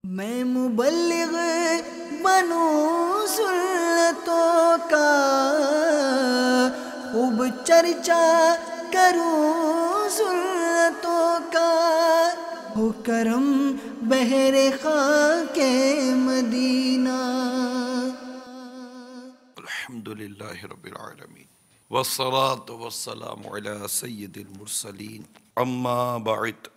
میں مبلغ بنوں سنتوں کا، خوب چرچا کروں سنتوں کا، ہو کرم بحر خاک مدینہ۔ الحمدللہ رب العالمین والصلاة والسلام علی سید المرسلین، اما بعد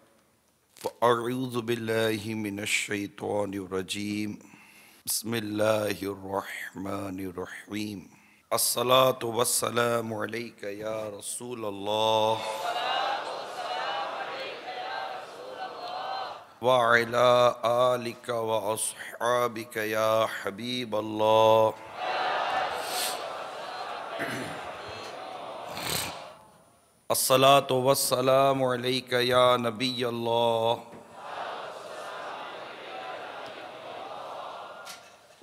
فاعوذ باللہ من الشیطان الرجیم، بسم اللہ الرحمن الرحیم۔ الصلاة والسلام علیک یا رسول اللہ وعلی آلک واصحابک یا حبیب اللہ۔ الصلاة والسلام علیک یا نبی اللہ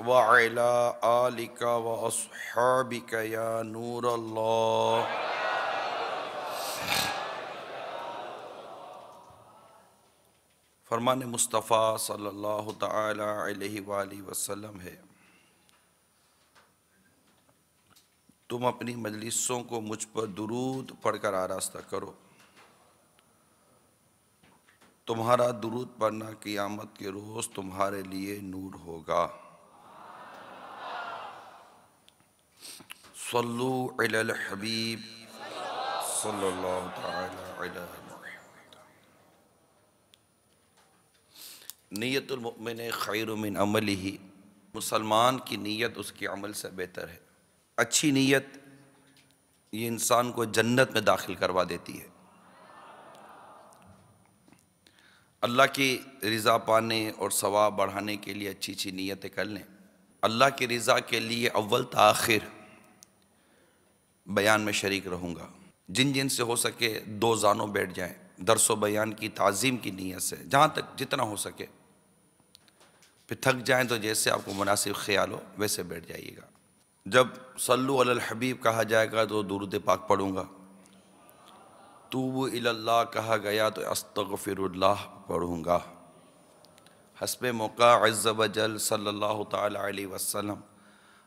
وعلی آلک واصحابک یا نور اللہ۔ فرمان مصطفیٰ صلی اللہ تعالی علیہ وآلہ وسلم ہے، تم اپنی مجلسوں کو مجھ پر درود پڑھ کر آراستہ کرو، تمہارا درود پڑھنا قیامت کے روز تمہارے لیے نور ہوگا۔ صلو علی الحبیب صلی اللہ تعالی علی محمد۔ نیت المؤمن خیر من عملہ، مسلمان کی نیت اس کے عمل سے بہتر ہے۔ اچھی نیت یہ انسان کو جنت میں داخل کروا دیتی ہے۔ اللہ کی رضا پانے اور ثواب بڑھانے کے لیے اچھی اچھی نیتیں کر لیں۔ اللہ کی رضا کے لیے اول تا آخر بیان میں شریک رہوں گا۔ جن جن سے ہو سکے دو زانوں بیٹھ جائیں، درس و بیان کی تعظیم کی نیت سے، جہاں تک جتنا ہو سکے۔ پھر تھک جائیں تو جیسے آپ کو مناسب خیال ہو ویسے بیٹھ جائیے گا۔ جب صلو علی الحبیب کہا جائے گا تو درود پاک پڑھوں گا، توبو الی اللہ کہا گیا تو استغفر اللہ پڑھوں گا، حسب موقع عز و جل صلی اللہ تعالی علیہ وسلم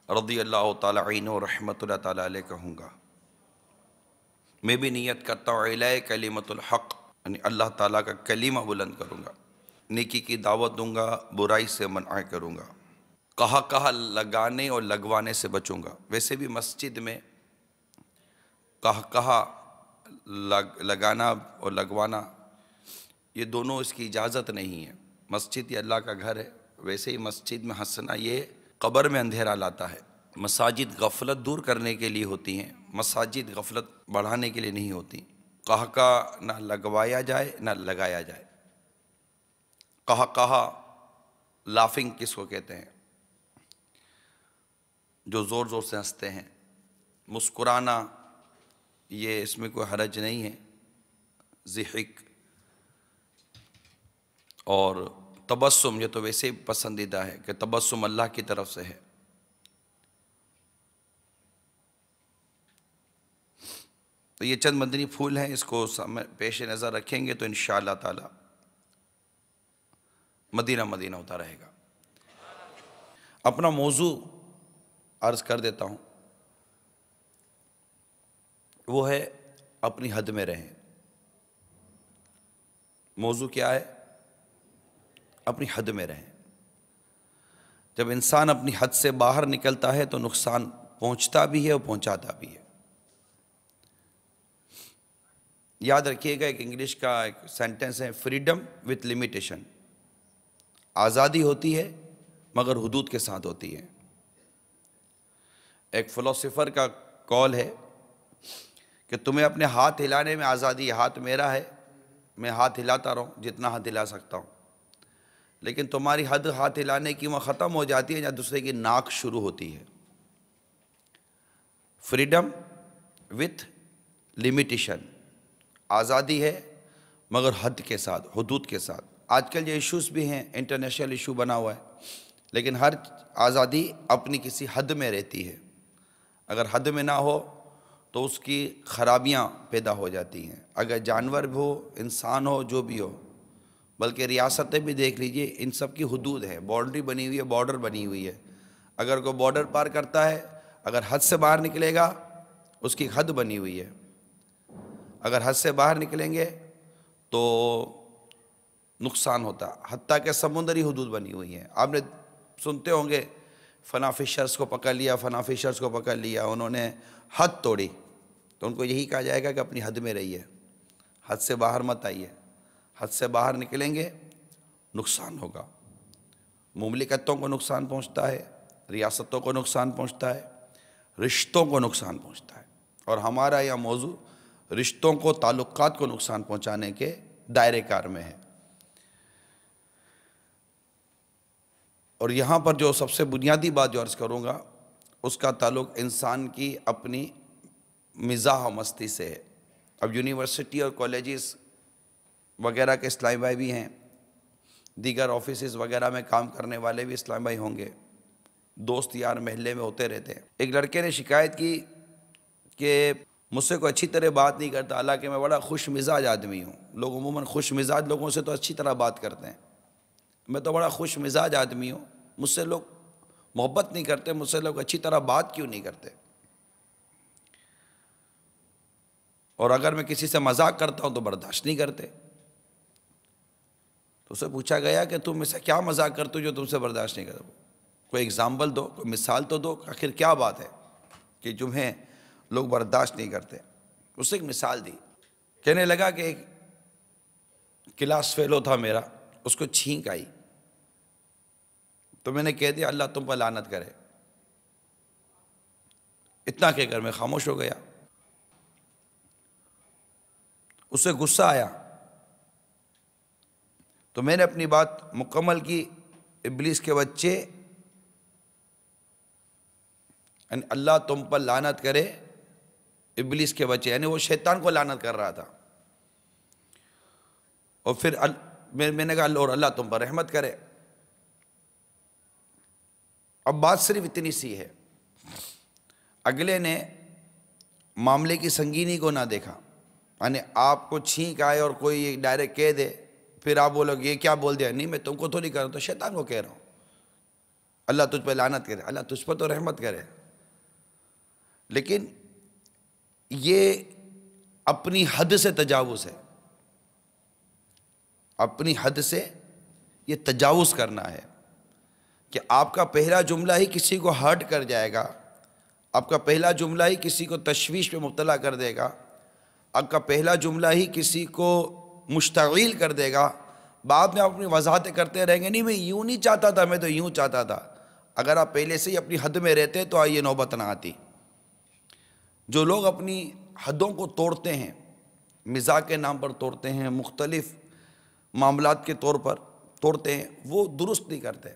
رضی اللہ تعالی عنہ و رحمت اللہ تعالی علیہ کہوں گا۔ میں بھی نیت کرتا ہوں اعلاء کلمۃ الحق، یعنی اللہ تعالیٰ کا کلمہ بلند کروں گا، نیکی کی دعوت دوں گا، برائی سے منع کروں گا، کہا لگانے اور لگوانے سے بچوں گا۔ ویسے بھی مسجد میں کہا لگانا اور لگوانا یہ دونوں اس کی اجازت نہیں ہے۔ مسجد یہ اللہ کا گھر ہے، ویسے ہی مسجد میں ہنسنا یہ قبر میں اندھیرا لاتا ہے۔ مساجد غفلت دور کرنے کے لیے ہوتی ہیں، مساجد غفلت بڑھانے کے لیے نہیں ہوتی۔ کہا نہ لگوایا جائے نہ لگایا جائے۔ کہا لافنگ کس کو کہتے ہیں؟ جو زور زور سے ہنستے ہیں۔ مسکرانا یہ اس میں کوئی حرج نہیں ہے۔ ضحک اور تبسم یہ تو ویسے ہی پسندیدہ ہے کہ تبسم اللہ کی طرف سے ہے۔ تو یہ چند مدنی پھول ہیں، اس کو پیش نظر رکھیں گے تو انشاءاللہ تعالی مدینہ مدینہ ہوتا رہے گا۔ اپنا موضوع عرض کر دیتا ہوں، وہ ہے اپنی حد میں رہیں۔ موضوع کیا ہے؟ اپنی حد میں رہیں۔ جب انسان اپنی حد سے باہر نکلتا ہے تو نقصان پہنچتا بھی ہے اور پہنچاتا بھی ہے۔ یاد رکھیے گا، ایک انگلش کا ایک سینٹنس ہے، فریڈم وتھ لمیٹیشن۔ آزادی ہوتی ہے مگر حدود کے ساتھ ہوتی ہے۔ ایک فلسفر کا قول ہے کہ تمہیں اپنے ہاتھ ہلانے میں آزادی ہے، ہاتھ میرا ہے، میں ہاتھ ہلاتا رہوں جتنا ہاتھ ہلا سکتا ہوں، لیکن تمہاری حد ہاتھ ہلانے کی وہاں ختم ہو جاتی ہے جہاں دوسرے کی ناک شروع ہوتی ہے۔ فریڈم وتھ لمیٹیشن، آزادی ہے مگر حد کے ساتھ، حدود کے ساتھ۔ آج کل جو ایشوز بھی ہیں، انٹرنیشنل ایشو بنا ہوا ہے، لیکن ہر آزادی اپنی کسی حد میں رہتی ہے۔ اگر حد میں نہ ہو تو اس کی خرابیاں پیدا ہو جاتی ہیں۔ اگر جانور ہو، انسان ہو، جو بھی ہو، بلکہ ریاستیں بھی دیکھ لیجئے، ان سب کی حدود ہے، باؤنڈری بنی ہوئی ہے، بارڈر بنی ہوئی ہے۔ اگر کوئی بارڈر پار کرتا ہے، اگر حد سے باہر نکلے گا، اس کی حد بنی ہوئی ہے۔ اگر حد سے باہر نکلیں گے تو نقصان ہوتا، حتیٰ کہ سمندری حدود بنی ہوئی ہیں۔ آپ نے سنتے ہوں گے فلاں فشرز کو پکڑ لیا، فلاں فشرز کو پکڑ لیا، انہوں نے حد توڑی، تو ان کو یہی کہا جائے گا کہ اپنی حد میں رہیے، حد سے باہر مت آئیے۔ حد سے باہر نکلیں گے نقصان ہوگا، مملکتوں کو نقصان پہنچتا ہے، ریاستوں کو نقصان پہنچتا ہے، رشتوں کو نقصان پہنچتا ہے، اور ہمارا یہ موضوع رشتوں کو، تعلقات کو نقصان پہنچانے کے دائرے کار میں ہے۔ اور یہاں پر جو سب سے بنیادی بات جو عرض کروں گا، اس کا تعلق انسان کی اپنی مزاح و مستی سے ہے۔ اب یونیورسٹی اور کالجز وغیرہ کے اسلامی بھائی بھی ہیں، دیگر آفیسز وغیرہ میں کام کرنے والے بھی اسلامی بھائی ہوں گے، دوست یار محلے میں ہوتے رہتے ہیں۔ ایک لڑکے نے شکایت کی کہ مجھ سے کوئی اچھی طرح بات نہیں کرتا، حالانکہ میں بڑا خوش مزاج آدمی ہوں۔ لوگ عموماً خوش مزاج لوگوں سے تو اچھی طرح بات کرتے ہیں، میں تو بڑا خوش مزاج آدمی ہوں، مجھ سے لوگ محبت نہیں کرتے، مجھ سے لوگ اچھی طرح بات کیوں نہیں کرتے؟ اور اگر میں کسی سے مذاق کرتا ہوں تو برداشت نہیں کرتے۔ تو اسے پوچھا گیا کہ تم اسے کیا مذاق کرتے ہو جو تم سے برداشت نہیں کرتے؟ کوئی اگزامپل دو، کوئی مثال تو دو، آخر کیا بات ہے کہ تمہیں لوگ برداشت نہیں کرتے؟ اس نے ایک مثال دی، کہنے لگا کہ ایک کلاس فیلو تھا میرا، اس کو چھینک آئی، تو میں نے کہہ دیا اللہ تم پر لعنت کرے، اتنا کہہ کر میں خاموش ہو گیا۔ اسے غصہ آیا تو میں نے اپنی بات مکمل کی، ابلیس کے بچے، یعنی اللہ تم پر لعنت کرے، ابلیس کے بچے، یعنی وہ شیطان کو لعنت کر رہا تھا۔ اور پھر میں نے کہا اور اللہ تم پر رحمت کرے۔ اب بات صرف اتنی سی ہے، اگلے نے معاملے کی سنگینی کو نہ دیکھا، یعنی آپ کو چھینک آئے اور کوئی ڈائریکٹ کہہ دے، پھر آپ بولو یہ کیا بول دیا؟ نہیں میں تم کو تو نہیں کر رہا، تو شیطان کو کہہ رہا ہوں، اللہ تجھ پہ لعنت کرے، اللہ تجھ پر تو رحمت کرے۔ لیکن یہ اپنی حد سے تجاوز ہے، اپنی حد سے یہ تجاوز کرنا ہے کہ آپ کا پہلا جملہ ہی کسی کو ہرٹ کر جائے گا، آپ کا پہلا جملہ ہی کسی کو تشویش میں مبتلا کر دے گا، آپ کا پہلا جملہ ہی کسی کو مشتعل کر دے گا۔ بعد میں آپ اپنی وضاحتیں کرتے رہیں گے، نہیں میں یوں نہیں چاہتا تھا، میں تو یوں چاہتا تھا۔ اگر آپ پہلے سے ہی اپنی حد میں رہتے تو یہ نوبت نہ آتی۔ جو لوگ اپنی حدوں کو توڑتے ہیں، مزاح کے نام پر توڑتے ہیں، مختلف معاملات کے طور پر توڑتے ہیں، وہ درست نہیں کرتے۔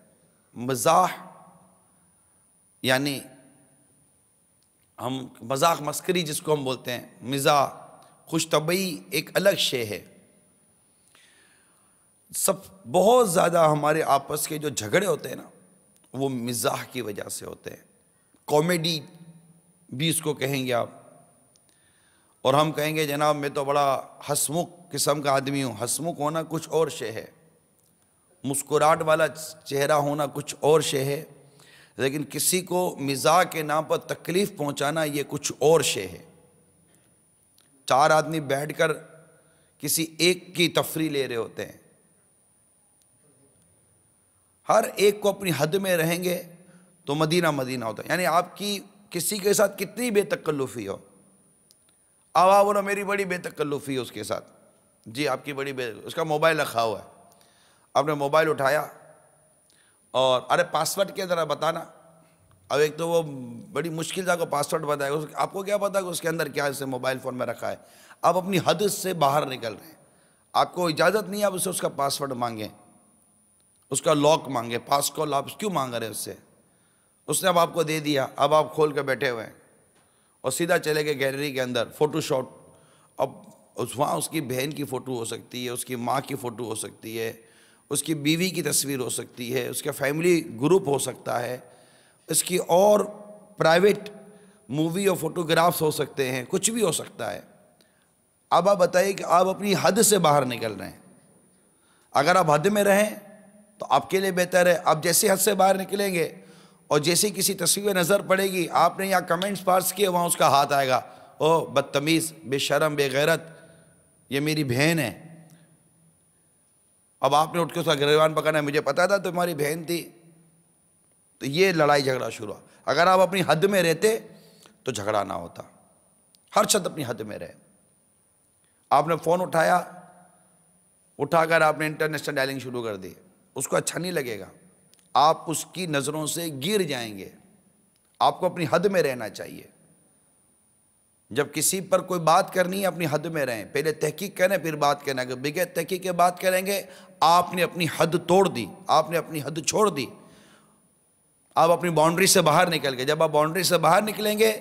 مزاح یعنی ہم مذاق مسکری جس کو ہم بولتے ہیں، مزاح خوش طبعی ایک الگ شے ہے۔ بہت زیادہ ہمارے آپس کے جو جھگڑے ہوتے ہیں نا، وہ مزاح کی وجہ سے ہوتے ہیں۔ کامیڈی بھی اس کو کہیں گے آپ، اور ہم کہیں گے جناب میں تو بڑا ہسمکھ قسم کا آدمی ہوں۔ ہسمکھ ہونا کچھ اور شے ہے، مسکراہٹ والا چہرہ ہونا کچھ اور شے ہے، لیکن کسی کو مزاح کے نام پر تکلیف پہنچانا یہ کچھ اور شے ہے۔ چار آدمی بیٹھ کر کسی ایک کی تفریح لے رہے ہوتے ہیں، ہر ایک کو اپنی حد میں رہیں گے تو مدینہ مدینہ ہوتا ہے۔ یعنی آپ کی کسی کے ساتھ کتنی بے تکلفی ہو، آپ بولو میری بڑی بے تکلفی ہے اس کے ساتھ، جی آپ کی بڑی اس کا موبائل رکھا ہوا ہے، آپ نے موبائل اٹھایا اور ارے پاسورڈ کے ذرا بتانا، اب ایک تو وہ بڑی مشکل سے کو پاسورڈ بتائے گا، آپ کو کیا پتا کہ اس کے اندر کیا اسے موبائل فون میں رکھا ہے۔ آپ اپنی حد سے باہر نکل رہے ہیں، آپ کو اجازت نہیں ہے آپ اسے اس کا پاسورڈ مانگیں، اس کا لاک مانگیں، پاس کال آپ کیوں مانگ رہے ہیں اس سے؟ اس نے اب آپ کو دے دیا، اب آپ کھول کے بیٹھے ہوئے ہیں اور سیدھا چلے گئے گیلری کے اندر فوٹو شاٹ۔ اب وہاں اس کی بہن کی فوٹو ہو سکتی ہے، اس کی ماں کی فوٹو ہو سکتی ہے، اس کی بیوی کی تصویر ہو سکتی ہے، اس کا فیملی گروپ ہو سکتا ہے، اس کی اور پرائیویٹ مووی اور فوٹوگرافس ہو سکتے ہیں، کچھ بھی ہو سکتا ہے۔ اب آپ بتائیے کہ آپ اپنی حد سے باہر نکل رہے ہیں، اگر آپ حد میں رہیں تو آپ کے لیے بہتر ہے. آپ جیسے حد سے باہر نکلیں گے اور جیسے کسی تصویر نظر پڑے گی، آپ نے یہاں کمنٹس پاس کیے، وہاں اس کا ہاتھ آئے گا، او بدتمیز، بے شرم، بے غیرت، یہ میری بہن ہے. اب آپ نے اٹھ کے اس کا گریبان پکڑنا ہے، مجھے پتا تھا تمہاری بہن تھی. تو یہ لڑائی جھگڑا شروع. اگر آپ اپنی حد میں رہتے تو جھگڑا نہ ہوتا. ہر شخص اپنی حد میں رہے. آپ نے فون اٹھا کر آپ نے انٹرنیشنل ڈائلنگ شروع کر دی، اس کو اچھا نہیں لگے گا، آپ اس کی نظروں سے گر جائیں گے. آپ کو اپنی حد میں رہنا چاہیے. جب کسی پر کوئی بات کرنی ہے اپنی حد میں رہیں. پہلے تحقیق کریں پھر بات کریں. اگر بغیر تحقیق کے بات کریں گے آپ نے اپنی حد توڑ دی، آپ نے اپنی حد چھوڑ دی، آپ اپنی باؤنڈری سے باہر نکل گئے. جب آپ باؤنڈری سے باہر نکلیں گے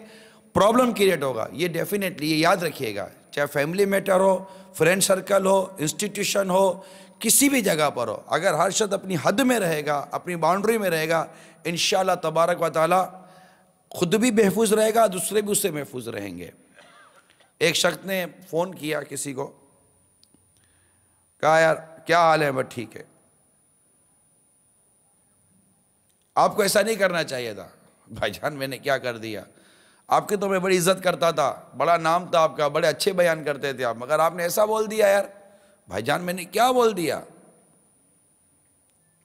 پرابلم کریٹ ہوگا. یہ ڈیفینیٹلی یہ یاد رکھیے گا، چاہے فیملی میٹر ہو، فرینڈ سرکل ہو، انسٹیٹیوشن ہو، کسی بھی جگہ پر ہو، اگر ہر شخص اپنی حد میں رہے گا، اپنی باؤنڈری میں رہے گا، انشاءاللہ تبارک و تعالی خود بھی محفوظ رہے گا، دوسرے بھی اس سے محفوظ رہیں گے. ایک شخص نے فون کیا کسی کو، کہا یار کیا حال ہے؟ بس ٹھیک ہے. آپ کو ایسا نہیں کرنا چاہیے تھا. بھائی جان میں نے کیا کر دیا؟ آپ کی تو میں بڑی عزت کرتا تھا، بڑا نام تھا آپ کا، بڑے اچھے بیان کرتے تھے آپ، مگر آپ نے ایسا بول دیا. یار بھائی جان میں نے کیا بول دیا؟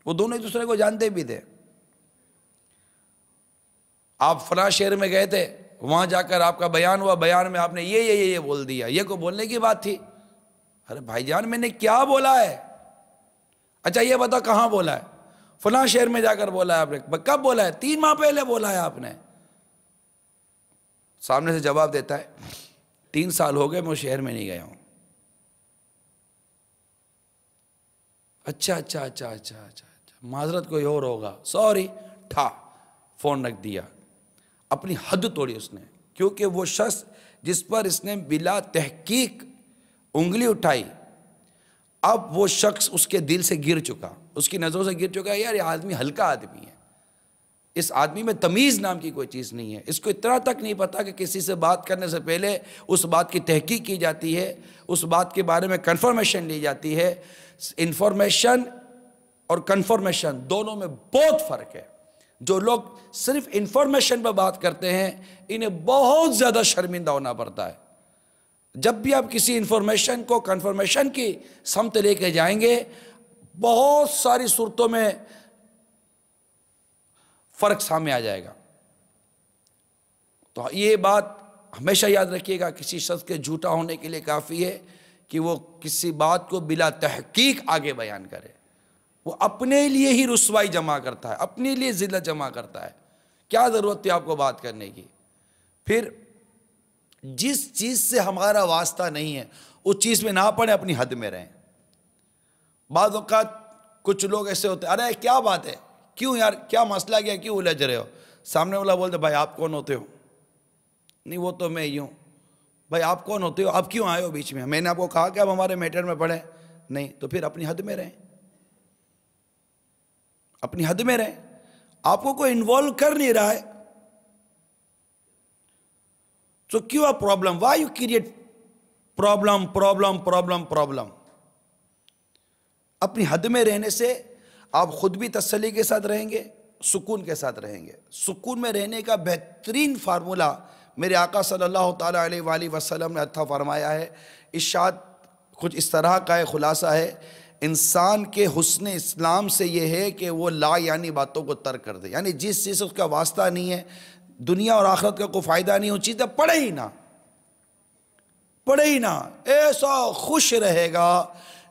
وہ دونوں ایک دوسرے کو جانتے بھی تھے. آپ فلاں شہر میں گئے تھے، وہاں جا کر آپ کا بیان ہوا، بیان میں آپ نے یہ بول دیا. یہ کوئی بولنے کی بات تھی؟ ارے بھائی جان میں نے کیا بولا ہے؟ اچھا یہ بتا کہاں بولا ہے؟ فلاں شہر میں جا کر بولا ہے. آپ نے کب بولا ہے؟ 3 ماہ پہلے بولا ہے آپ نے. سامنے سے جواب دیتا ہے 3 سال ہو گئے میں اس شہر میں نہیں گیا ہوں. اچھا معذرت کوئی اور ہوگا، سوری، فون رکھ دیا. اپنی حد توڑی اس نے، کیونکہ وہ شخص جس پر اس نے بلا تحقیق انگلی اٹھائی، اب وہ شخص اس کے دل سے گر چکا، اس کی نظروں سے گر چکا ہے. یار یہ آدمی ہلکا آدمی ہے، اس آدمی میں تمیز نام کی کوئی چیز نہیں ہے. اس کو اتنا تک نہیں پتا کہ کسی سے بات کرنے سے پہلے اس بات کی تحقیق کی جاتی ہے، اس بات کے بارے میں کنفرمیشن لی جاتی ہے. انفارمیشن اور کنفرمیشن دونوں میں بہت فرق ہے. جو لوگ صرف انفارمیشن پر بات کرتے ہیں انہیں بہت زیادہ شرمندہ ہونا پڑتا ہے. جب بھی آپ کسی انفارمیشن کو کنفرمیشن کی سمت لے کے جائیں گے بہت ساری صورتوں میں فرق سامنے آ جائے گا. تو یہ بات ہمیشہ یاد رکھیے گا، کسی شخص کے جھوٹا ہونے کے لیے کافی ہے کہ وہ کسی بات کو بلا تحقیق آگے بیان کرے. وہ اپنے لیے ہی رسوائی جمع کرتا ہے، اپنے لیے ذلت جمع کرتا ہے. کیا ضرورت تھی آپ کو بات کرنے کی؟ پھر جس چیز سے ہمارا واسطہ نہیں ہے اس چیز میں نہ پڑے، اپنی حد میں رہیں. بعض اوقات کچھ لوگ ایسے ہوتے ہیں، ارے کیا بات ہے، کیوں یار کیا مسئلہ کیا، کیوں الجھ رہے ہو؟ سامنے والا بولتے بھائی آپ کون ہوتے ہو؟ نہیں وہ تو میں ہی ہوں. بھائی آپ کون ہوتے ہو؟ آپ کیوں آئے ہو بیچ میں؟ میں نے آپ کو کہا کہ آپ ہمارے میٹر میں پڑھیں؟ نہیں. تو پھر اپنی حد میں رہیں، اپنی حد میں رہیں. آپ کو کوئی انوالو کر نہیں رہا ہے تو کیوں آپ problem? Why you create problem. اپنی حد میں رہنے سے آپ خود بھی تسلی کے ساتھ رہیں گے، سکون کے ساتھ رہیں گے. سکون میں رہنے کا بہترین فارمولہ میرے آقا صلی اللہ تعالیٰ علیہ وآلہ وسلم نے عطا فرمایا ہے. ارشاد کچھ اس طرح کا ہے، خلاصہ ہے، انسان کے حسن اسلام سے یہ ہے کہ وہ لا یعنی باتوں کو ترک کر دے. یعنی جس چیز سے اس کا واسطہ نہیں ہے، دنیا اور آخرت کا کوئی فائدہ نہیں، وہ چیزیں پڑھے ہی نہ. ایسا خوش رہے گا،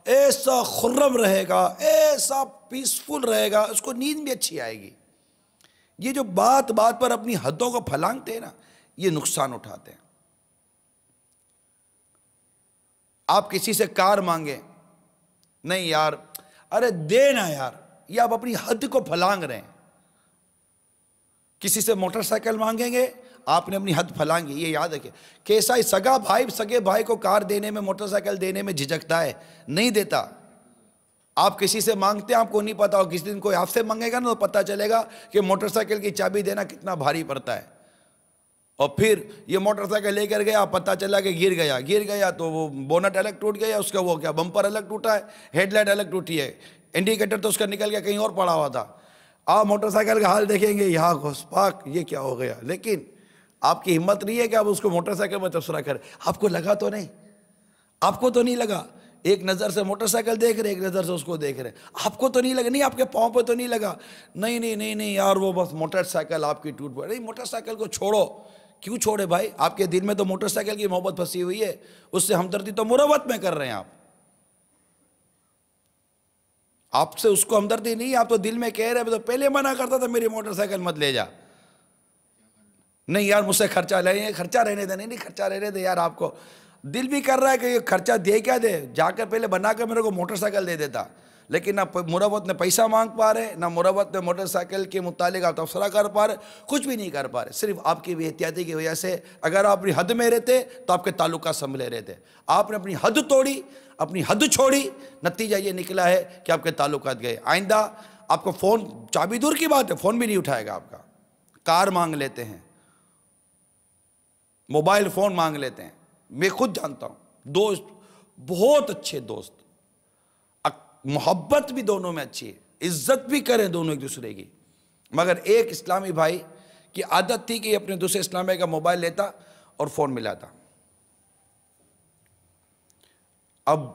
ایسا خرم رہے گا، ایسا پیسفل رہے گا، اس کو نیند بھی اچھی آئے گی. یہ جو بات پر اپنی حدوں کو پھلانگتے ہیں نا، یہ نقصان اٹھاتے ہیں. آپ کسی سے کار مانگیں، نہیں یار، ارے دینا یار، یہ آپ اپنی حد کو پھلانگ رہے ہیں. کسی سے موٹر سائیکل مانگیں گے، آپ نے اپنی حد پھلانگی. یہ یاد رکھیں، کیسا ہی سگے بھائی کو کار دینے میں، موٹر سائیکل دینے میں جھجکتا ہے، نہیں دیتا. آپ کسی سے مانگتے ہیں، آپ کو نہیں پتا، اور کسی دن کوئی آپ سے مانگے گا نا تو پتہ چلے گا کہ موٹر سائیکل کی چابی دینا کتنا بھاری پڑتا ہے. اور پھر یہ موٹر سائیکل لے کر گیا، پتہ چلا کہ گر گیا تو وہ بونٹ الگ ٹوٹ گیا، اس کا وہ کیا بمپر الگ ٹوٹا ہے، ہیڈ لائٹ الگ ٹوٹی ہے، انڈیکیٹر تو اس کا نکل گیا کہیں اور پڑا ہوا تھا. آپ موٹر سائیکل کا حال دیکھیں گے، یہاں گھس پاک یہ کیا ہو گیا. لیکن آپ کی ہمت نہیں ہے کہ آپ اس کو موٹر سائیکل میں تبصرہ کریں. آپ کو لگا تو نہیں، آپ کو تو نہیں لگا. ایک نظر سے موٹر سائیکل دیکھ رہے، ایک نظر سے اس کو دیکھ رہے، آپ کو تو نہیں لگا، نہیں آپ کے پاؤں پہ تو نہیں لگا، نہیں یار وہ بس موٹر سائیکل آپ کی ٹوٹ پڑی. نہیں، موٹر سائیکل کو چھوڑو. کیوں چھوڑے بھائی؟ آپ کے دل میں تو موٹر سائیکل کی محبت پھنسی ہوئی ہے، اس سے ہمدردی تو مروت میں کر رہے ہیں. آپ سے اس کو ہمدردی نہیں، آپ تو دل میں کہہ رہے. تو پہلے منع کرتا تھا میری موٹر سائیکل مت لے جا. نہیں یار مجھ سے خرچہ لے، خرچہ رہنے دے. نہیں خرچہ رہنے دے یار. آپ کو دل بھی کر رہا ہے کہ یہ خرچہ دے کیا دے، جا کر پہلے بنا کر میرے کو موٹر سائیکل دے دیتا. لیکن نہ مروت نے پیسہ مانگ پا رہے، نہ مروت نے موٹر سائیکل کے متعلق آپ تبصرہ کر پا رہے، کچھ بھی نہیں کر پا رہے. صرف آپ کی بے احتیاطی کی وجہ سے. اگر آپ اپنی حد میں رہتے تو آپ کے تعلقات سنبھلے رہتے. آپ نے اپنی حد توڑی، اپنی حد چھوڑی، نتیجہ یہ نکلا ہے کہ آپ کے تعلقات گئے. آئندہ آپ کو فون، چابی دور کی بات ہے، فون بھی نہیں اٹھائے گا آپ کا. کار مانگ لیتے ہیں، موبائل فون مانگ لیتے ہیں. میں خود جانتا ہوں دوست، بہت اچھے دوست، محبت بھی دونوں میں اچھی ہے، عزت بھی کریں دونوں ایک دوسرے کی. مگر ایک اسلامی بھائی کی عادت تھی کہ اپنے دوسرے اسلامی بھائی کا موبائل لیتا اور فون ملاتا. اب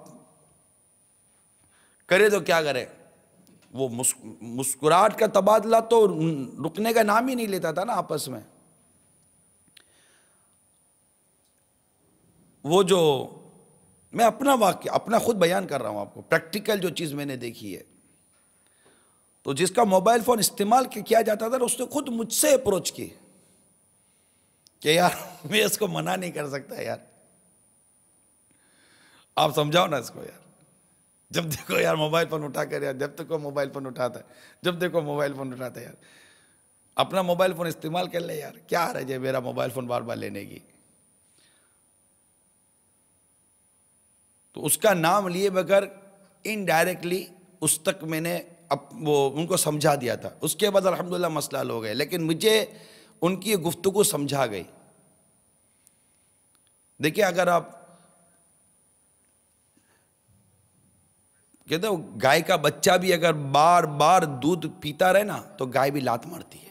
کرے تو کیا کرے؟ وہ مسکراہٹ کا تبادلہ تو رکنے کا نام ہی نہیں لیتا تھا نا آپس میں. وہ جو میں اپنا واقعہ، اپنا خود بیان کر رہا ہوں آپ کو، پریکٹیکل جو چیز میں نے دیکھی ہے. تو جس کا موبائل فون استعمال کیا جاتا تھا، اس نے خود مجھ سے اپروچ کی کہ یار میں اس کو منع نہیں کر سکتا یار، آپ سمجھاؤ نا اس کو یار. جب دیکھو یار موبائل فون اٹھا کر یار، جب تک وہ موبائل فون اٹھاتا ہے، جب دیکھو موبائل فون اٹھاتا ہے یار، اپنا موبائل فون استعمال کر لے یار، کیا حرج ہے میرا موبائل فون بار بار لینے کی. تو اس کا نام لیے بغیر انڈائریکٹلی اس تک میں نے وہ ان کو سمجھا دیا تھا. اس کے بعد الحمدللہ مسئلہ حل ہو گئے. لیکن مجھے ان کی گفتگو سمجھا گئی. دیکھیں اگر آپ کہتے ہو گائے کا بچہ بھی اگر بار بار دودھ پیتا رہے نا تو گائے بھی لات مارتی ہے.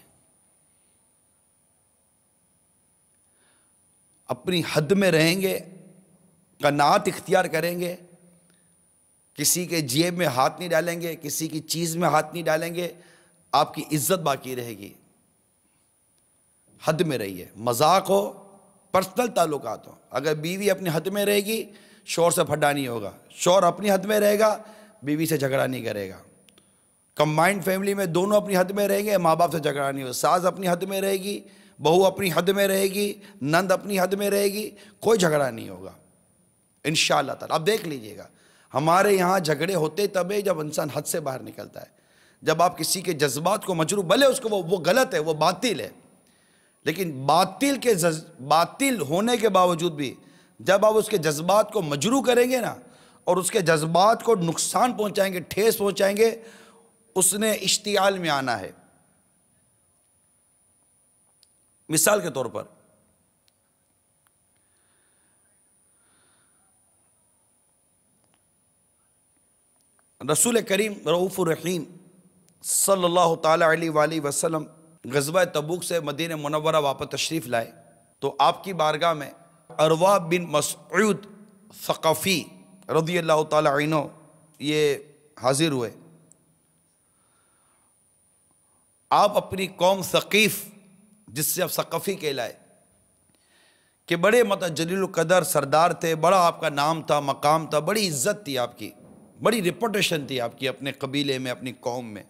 اپنی حد میں رہیں گے، قناعت اختیار کریں گے، کسی کے جیب میں ہاتھ نہیں ڈالیں گے، کسی کی چیز میں ہاتھ نہیں ڈالیں گے، آپ کی عزت باقی رہے گی. حد میں رہیے. مذاق ہو، پرسنل تعلقات ہو، اگر بیوی اپنی حد میں رہے گی شوہر سے پھڈا نہیں ہوگا، شوہر اپنی حد میں رہے گا بیوی سے جھگڑا نہیں کرے گا. کمبائنڈ فیملی میں دونوں اپنی حد میں رہیں گے، ماں باپ سے جھگڑا نہیں ہوگا. ساس اپنی حد میں رہے گی، بہو اپنی حد میں رہے گی، نند اپنی حد میں رہے گی، کوئی جھگڑا نہیں ہوگا انشاءاللہ تعالی. آپ دیکھ لیجئے گا ہمارے یہاں جھگڑے ہوتے تب ہے جب انسان حد سے باہر نکلتا ہے. جب آپ کسی کے جذبات کو مجروح، بھلے اس کو وہ غلط ہے، وہ باطل ہے، لیکن باطل ہونے کے باوجود بھی جب آپ اس کے جذبات کو مجروح کریں گے نا، اور اس کے جذبات کو نقصان پہنچائیں گے، ٹھیس پہنچائیں گے، اس نے اشتعال میں آنا ہے. مثال کے طور پر رسول کریم رؤوف الرحیم صلی اللہ تعالی علیہ وآلہ وسلم غزوہ تبوک سے مدینہ منورہ واپس تشریف لائے تو آپ کی بارگاہ میں عروہ بن مسعود ثقفی رضی اللہ تعالی عنہ یہ حاضر ہوئے. آپ اپنی قوم ثقیف، جس سے آپ ثقفی کہلائے، کہ بڑے جلیل القدر سردار تھے، بڑا آپ کا نام تھا، مقام تھا، بڑی عزت تھی آپ کی، بڑی ریپوٹیشن تھی آپ کی اپنے قبیلے میں، اپنی قوم میں.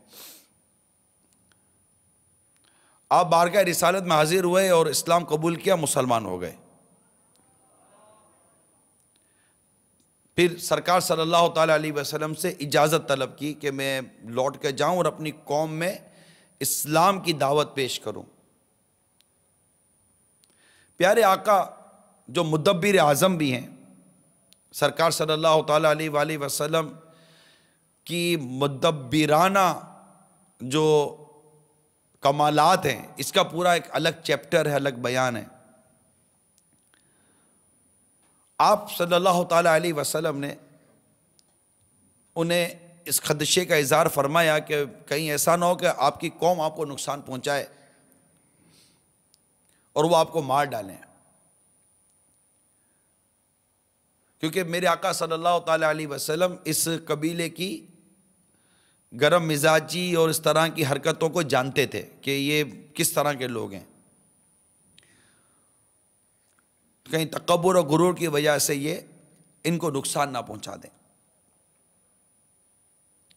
آپ بارگاہ رسالت میں حاضر ہوئے اور اسلام قبول کیا، مسلمان ہو گئے. پھر سرکار صلی اللہ تعالیٰ علیہ وسلم سے اجازت طلب کی کہ میں لوٹ کے جاؤں اور اپنی قوم میں اسلام کی دعوت پیش کروں. پیارے آقا جو مدبر اعظم بھی ہیں، سرکار صلی اللہ تعالیٰ علیہ وآلہ وسلم کی مدبرانہ جو کمالات ہیں، اس کا پورا ایک الگ چیپٹر ہے، الگ بیان ہے. آپ صلی اللہ تعالیٰ علیہ وسلم نے انہیں اس خدشے کا اظہار فرمایا کہ کہیں ایسا نہ ہو کہ آپ کی قوم آپ کو نقصان پہنچائے اور وہ آپ کو مار ڈالیں، کیونکہ میرے آقا صلی اللہ تعالیٰ علیہ وسلم اس قبیلے کی گرم مزاجی اور اس طرح کی حرکتوں کو جانتے تھے کہ یہ کس طرح کے لوگ ہیں، کہیں تکبر اور غرور کی وجہ سے یہ ان کو نقصان نہ پہنچا دیں۔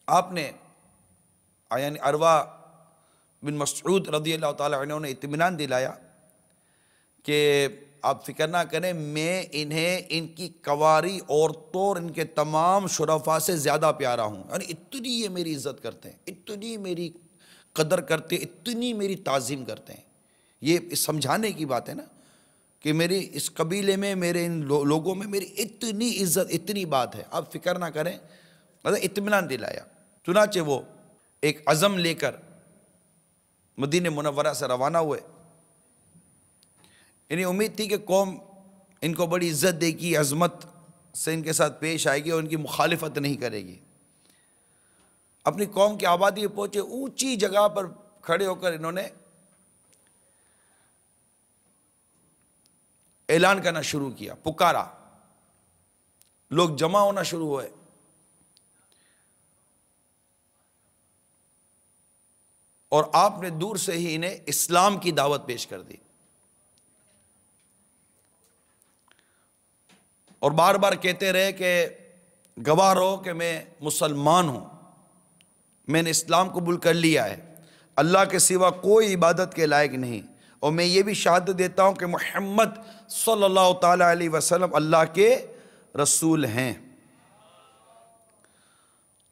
آپ نے یعنی عروہ بن مسعود رضی اللہ تعالیٰ عنہ نے اطمینان دلایا کہ آپ فکر نہ کریں، میں انہیں ان کی کواری عورتوں اور ان کے تمام شرفاء سے زیادہ پیارا ہوں، یعنی اتنی یہ میری عزت کرتے ہیں، اتنی میری قدر کرتے ہیں، اتنی میری تعظیم کرتے ہیں۔ یہ سمجھانے کی بات ہے نا کہ میری اس قبیلے میں، میرے ان لوگوں میں میری اتنی عزت، اتنی بات ہے، آپ فکر نہ کریں، مطلب اطمینان دلایا۔ چنانچہ وہ ایک عزم لے کر مدینہ منورہ سے روانہ ہوئے، انہیں امید تھی کہ قوم ان کو بڑی عزت دے گی، عظمت سے ان کے ساتھ پیش آئے گی اور ان کی مخالفت نہیں کرے گی۔ اپنی قوم کی آبادی پہ پہنچے، اونچی جگہ پر کھڑے ہو کر انہوں نے اعلان کرنا شروع کیا، پکارا، لوگ جمع ہونا شروع ہوئے، اور آپ نے دور سے ہی انہیں اسلام کی دعوت پیش کر دی، اور بار بار کہتے رہے کہ گواہ رہو کہ میں مسلمان ہوں، میں نے اسلام قبول کر لیا ہے، اللہ کے سوا کوئی عبادت کے لائق نہیں، اور میں یہ بھی شہادت دیتا ہوں کہ محمد صلی اللہ تعالیٰ علیہ وسلم اللہ کے رسول ہیں۔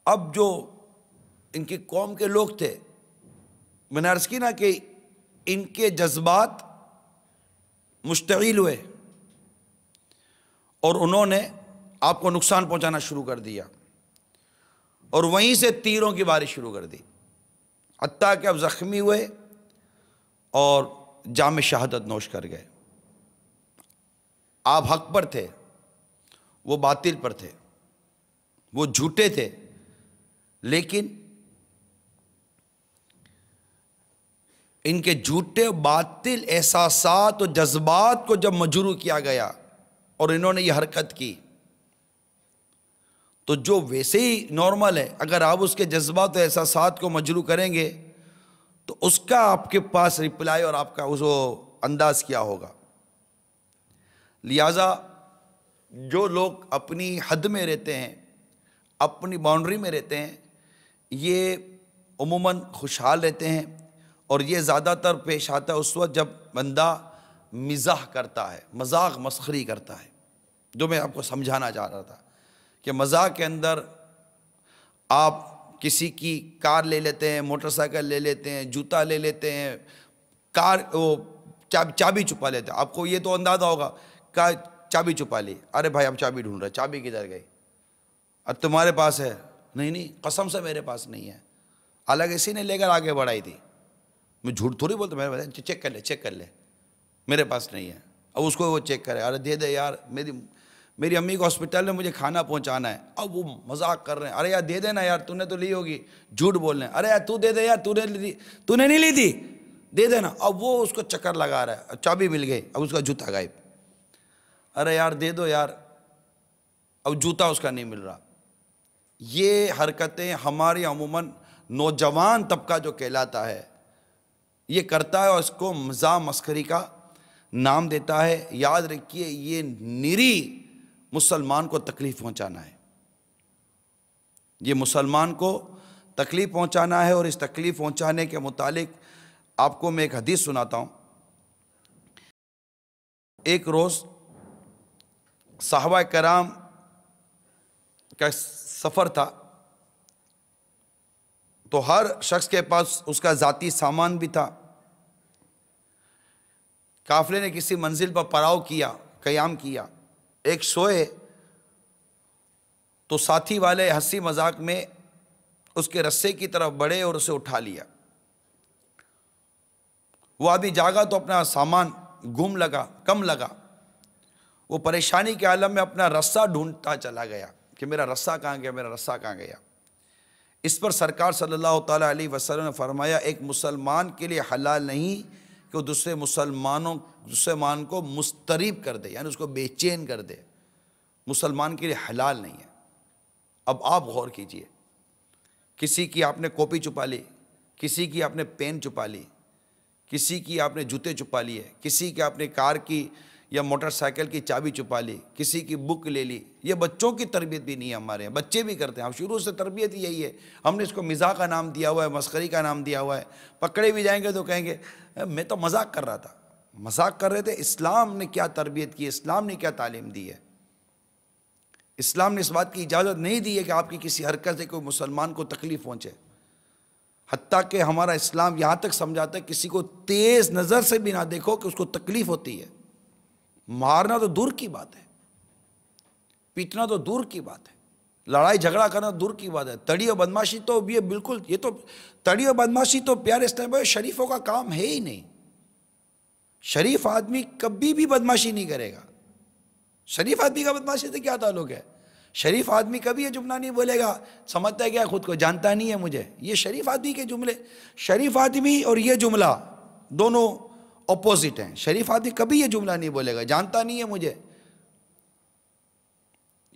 اب جو ان کی قوم کے لوگ تھے، میں نے عرض کی نا کہ ان کے جذبات مشتعل ہوئے اور انہوں نے آپ کو نقصان پہنچانا شروع کر دیا، اور وہیں سے تیروں کی بارش شروع کر دی، حتیٰ کہ اب زخمی ہوئے اور جام شہادت نوش کر گئے۔ آپ حق پر تھے، وہ باطل پر تھے، وہ جھوٹے تھے، لیکن ان کے جھوٹے باطل احساسات اور جذبات کو جب مجروح کیا گیا اور انہوں نے یہ حرکت کی، تو جو ویسے ہی نارمل ہے، اگر آپ اس کے جذبات اور احساسات کو مجروح کریں گے تو اس کا آپ کے پاس رپلائی اور آپ کا اس انداز کیا ہوگا۔ لہٰذا جو لوگ اپنی حد میں رہتے ہیں، اپنی باؤنڈری میں رہتے ہیں، یہ عموماً خوشحال رہتے ہیں، اور یہ زیادہ تر پیش آتا ہے اس وقت جب بندہ مزاح کرتا ہے، مذاق مسخری کرتا ہے، جو میں آپ کو سمجھانا چاہ رہا تھا کہ مذاق کے اندر آپ کسی کی کار لے لیتے ہیں، موٹر سائیکل لے لیتے ہیں، جوتا لے لیتے ہیں، کار وہ چابی چھپا لیتے ہیں۔ آپ کو یہ تو اندازہ ہوگا کہ چابی چھپا لی، ارے بھائی اب چابی ڈھونڈ رہے، چابی کدھر گئی؟ اب تمہارے پاس ہے؟ نہیں قسم سے میرے پاس نہیں ہے، حالانکہ اسی نے لے کر آگے بڑھائی تھی، میں جھوٹ تھوڑی بولتا، میں چیک کر لے میرے پاس نہیں ہے۔ اب اس کو وہ چیک کرے، ارے دے دے یار، میری امی کو ہاسپٹل میں مجھے کھانا پہنچانا ہے۔ اب وہ مذاق کر رہے ہیں، ارے یار دے دینا یار، تو نے تو لی ہوگی، جھوٹ بول رہے ہیں، ارے یار تو دے دے یار، تو نے نہیں لی تھی، دے دینا۔ اب وہ اس کو چکر لگا رہا ہے، چابی مل گئی، اب اس کا جوتا غائب، ارے یار دے دو یار، اب جوتا اس کا نہیں مل رہا۔ یہ حرکتیں ہماری عموماً نوجوان طبقہ جو کہلاتا ہے یہ کرتا ہے، اور اس کو مزاح مسخری کا نام دیتا ہے۔ یاد رکھیے، یہ نری مسلمان کو تکلیف پہنچانا ہے، یہ مسلمان کو تکلیف پہنچانا ہے۔ اور اس تکلیف پہنچانے کے متعلق آپ کو میں ایک حدیث سناتا ہوں۔ ایک روز صحابہ کرام کا سفر تھا، تو ہر شخص کے پاس اس کا ذاتی سامان بھی تھا۔ قافلے نے کسی منزل پر پڑاؤ کیا، قیام کیا، ایک سوئے تو ساتھی والے ہنسی مذاق میں اس کے رسے کی طرف بڑھے اور اسے اٹھا لیا۔ وہ آدمی جاگا تو اپنا سامان کم لگا، وہ پریشانی کے عالم میں اپنا رسہ ڈھونڈتا چلا گیا کہ میرا رسہ کہاں گیا، میرا رسہ کہاں گیا۔ اس پر سرکار صلی اللہ تعالیٰ علیہ وسلم نے فرمایا ایک مسلمان کے لیے حلال نہیں کہ وہ دوسرے مسلمان کو مضطرب کر دے، یعنی اس کو بے چین کر دے، مسلمان کے لیے حلال نہیں ہے۔ اب آپ غور کیجئے، کسی کی آپ نے کاپی چھپا لی، کسی کی آپ نے پین چھپا لی، کسی کی آپ نے جوتے چھپا لیے، کسی کی آپ نے کار کی یا موٹر سائیکل کی چابی چھپا لی، کسی کی بک لے لی۔ یہ بچوں کی تربیت بھی نہیں ہے ہمارے یہاں، بچے بھی کرتے ہیں۔ ہم شروع سے تربیت یہی ہے، ہم نے اس کو مزاح کا نام دیا ہوا ہے، مسخری کا نام دیا ہوا ہے۔ پکڑے بھی جائیں گے تو کہیں گے میں تو مذاق کر رہا تھا، مذاق کر رہے تھے۔ اسلام نے کیا تربیت کی، اسلام نے کیا تعلیم دی ہے؟ اسلام نے اس بات کی اجازت نہیں دی ہے کہ آپ کی کسی حرکت سے کوئی مسلمان کو تکلیف پہنچے۔ حتیٰ کہ ہمارا اسلام یہاں تک سمجھاتا ہے کسی کو تیز نظر سے بھی نہ دیکھو کہ اس کو تکلیف ہوتی ہے۔ مارنا تو دور کی بات ہے، پیٹنا تو دور کی بات ہے، لڑائی جھگڑا کرنا دور کی بات ہے۔ تڑی و بدماشی تو یہ بالکل، یہ تو تڑی و بدماشی تو پیارے اسلام شریفوں کا کام ہے ہی نہیں۔ شریف آدمی کبھی بھی بدماشی نہیں کرے گا۔ شریف آدمی کا بدماشی سے کیا تعلق ہے؟ شریف آدمی کبھی یہ جملہ نہیں بولے گا سمجھتا ہے کیا خود کو، جانتا نہیں ہے مجھے۔ یہ شریف آدمی کے جملے، شریف آدمی اور یہ جملہ دونوں اپوزٹ ہیں۔ شریف آدمی کبھی یہ جملہ نہیں بولے گا جانتا نہیں ہے مجھے،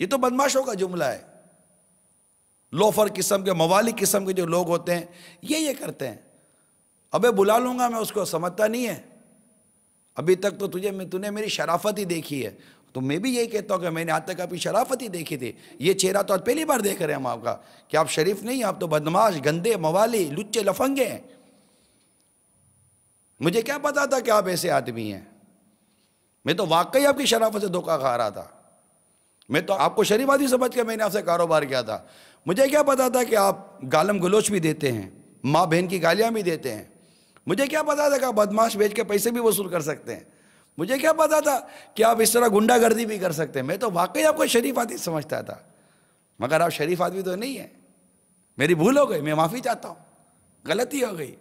یہ تو بدماشوں کا جملہ ہے۔ لوفر قسم کے، موالی قسم کے جو لوگ ہوتے ہیں یہ کرتے ہیں۔ ابے بلا لوں گا میں اس کو، سمجھتا نہیں ہے، ابھی تک تو تو نے میری شرافت ہی دیکھی ہے۔ تو میں بھی یہی کہتا ہوں کہ میں نے آج تک اپنی شرافت ہی دیکھی تھی، یہ چہرہ تو آج پہلی بار دیکھ رہے ہیں ہم آپ کا کہ آپ شریف نہیں، آپ تو بدماش، گندے، موالی، لچے، لفنگے ہیں۔ مجھے کیا پتا تھا کہ آپ ایسے آدمی ہیں؟ میں تو واقعی آپ کی شرافت سے دھوکہ کھا رہا تھا۔ میں تو آپ کو شریف آدمی سمجھ کے میں نے آپ سے کاروبار کیا تھا۔ مجھے کیا پتا تھا کہ آپ گالم گلوچ بھی دیتے ہیں، ماں بہن کی گالیاں بھی دیتے ہیں۔ مجھے کیا پتا تھا کہ آپ بدماش بیچ کے پیسے بھی وصول کر سکتے ہیں۔ مجھے کیا پتا تھا کہ آپ اس طرح گنڈا گردی بھی کر سکتے ہیں۔ میں تو واقعی آپ کو شریف آدمی سمجھتا تھا، مگر آپ شریف آدمی تو نہیں ہیں۔ میری بھول ہو گئی، میں معافی چاہتا ہوں، غلطی ہو گئی۔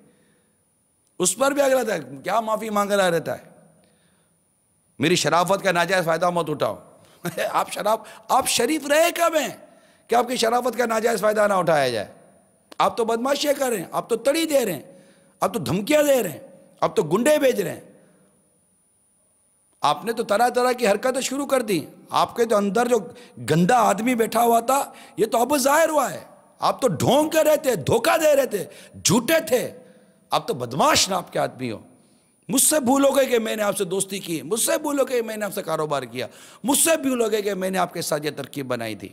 اس پر بھی اگلا تھا، کیا معافی مانگ رہا رہتا ہے؟ میری شرافت کا ناجائز فائدہ مت اٹھاؤ۔ آپ شریف رہے کب ہیں کہ آپ کی شرافت کا ناجائز فائدہ نہ اٹھایا جائے؟ آپ تو بدماشیاں کر رہے ہیں، آپ تو تڑی دے رہے ہیں، آپ تو دھمکیاں دے رہے ہیں، آپ تو گنڈے بھیج رہے ہیں۔ آپ نے تو طرح طرح کی حرکتیں شروع کر دی۔ آپ کے تو اندر جو گندا آدمی بیٹھا ہوا تھا یہ تو اب ظاہر ہوا ہے۔ آپ تو ڈھونگ کر رہے تھے، دھوکہ دے رہے تھے، جھوٹے تھے۔ آپ تو بدماش ناپ کے آدمی ہو۔ مجھ سے بھولو گے کہ میں نے آپ سے دوستی کی، مجھ سے بھولو گے کہ میں نے آپ سے کاروبار کیا، مجھ سے بھولو گے کہ میں نے آپ کے ساتھ یہ ترکیب بنائی تھی۔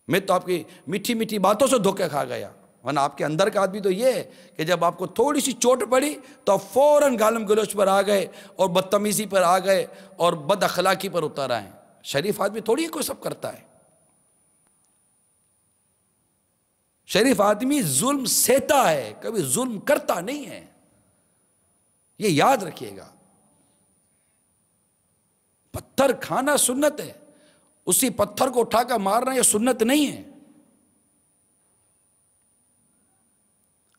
میں تو آپ کی میٹھی میٹھی باتوں سے دھوکے کھا گیا، ورنہ آپ کے اندر کا آدمی تو یہ ہے کہ جب آپ کو تھوڑی سی چوٹ پڑی تو آپ فوراً گالم گلوچ پر آ گئے اور بدتمیزی پر آ گئے اور بد اخلاقی پر اتر آئے۔ شریف آدمی تھوڑی کوئی سب کرتا ہے۔ شریف آدمی ظلم سہتا ہے، کبھی ظلم کرتا نہیں ہے، یہ یاد رکھیے گا۔ پتھر کھانا سنت ہے، اسی پتھر کو اٹھا کر مارنا یہ سنت نہیں ہے۔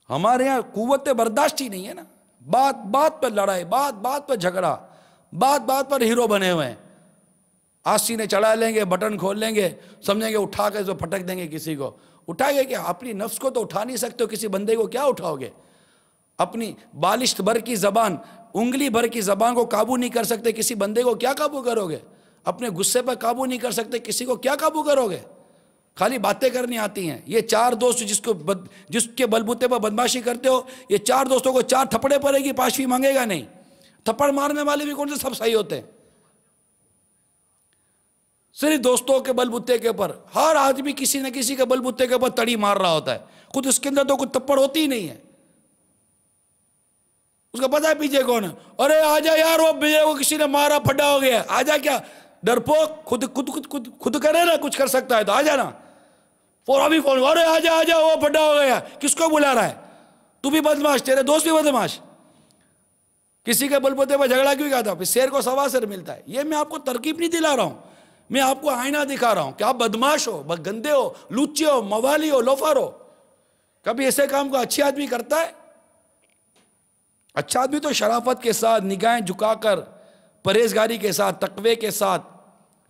ہمارے یہاں قوت برداشت ہی نہیں ہے نا، بات بات پر لڑائی، بات بات پر جھگڑا، بات بات پر ہیرو بنے ہوئے ہیں۔ آستین چڑھا لیں گے، بٹن کھول لیں گے، سمجھیں گے اٹھا کے جو پھٹک دیں گے کسی کو۔ اٹھائے گے کیا؟ اپنی نفس کو تو اٹھا نہیں سکتے ہو، کسی بندے کو کیا اٹھاؤ گے؟ اپنی بالشت بھر کی زبان، انگلی بھر کی زبان کو قابو نہیں کر سکتے، کسی بندے کو کیا قابو کرو گے؟ اپنے غصے پر قابو نہیں کر سکتے، کسی کو کیا قابو کرو گے؟ خالی باتیں کرنی آتی ہیں۔ یہ چار دوست جس کے بلبوتے پر بدماشی کرتے ہو، یہ چار دوستوں کو چار تھپڑے پڑے گی، پانچویں مانگے گا نہیں۔ تھپڑ مارنے والے بھی کون سے سب صحیح ہوتے ہیں؟ صرف دوستوں کے بلبوتے کے اوپر ہر آدمی کسی نہ کسی کے بلبوتے کے اوپر تڑی مار رہا ہوتا ہے، خود اس کے اندر تو کوئی تھپڑ ہوتی ہی نہیں ہے۔ اس کا پتہ ہے پیچھے کون ہے؟ ارے آجا یار، وہ بیجے کو کسی نے مارا، پھڈا ہو گیا، آجا کیا ڈرپوک، خود کرے نا، کچھ کر سکتا ہے تو آجا نا، فوراً فون، ارے آجا آجا، وہ پھڈا ہو گیا، کس کو بلا رہا ہے؟ تو بھی بدماش، تیرے دوست بھی بدماش۔ کسی کے بلبوتے پر جھگڑا کیوں کیا تھا؟ پھر شیر کو سوا سیر ملتا ہے۔ یہ میں آپ کو ترکیب نہیں دلا رہا ہوں، میں آپ کو آئینہ دکھا رہا ہوں کہ آپ بدماش ہو، گندے ہو، لوچے ہو، موالی ہو، لوفر ہو۔ کبھی ایسے کام کو اچھی آدمی کرتا ہے؟ اچھا آدمی تو شرافت کے ساتھ نگاہیں جھکا کر پرہیزگاری کے ساتھ، تقوی کے ساتھ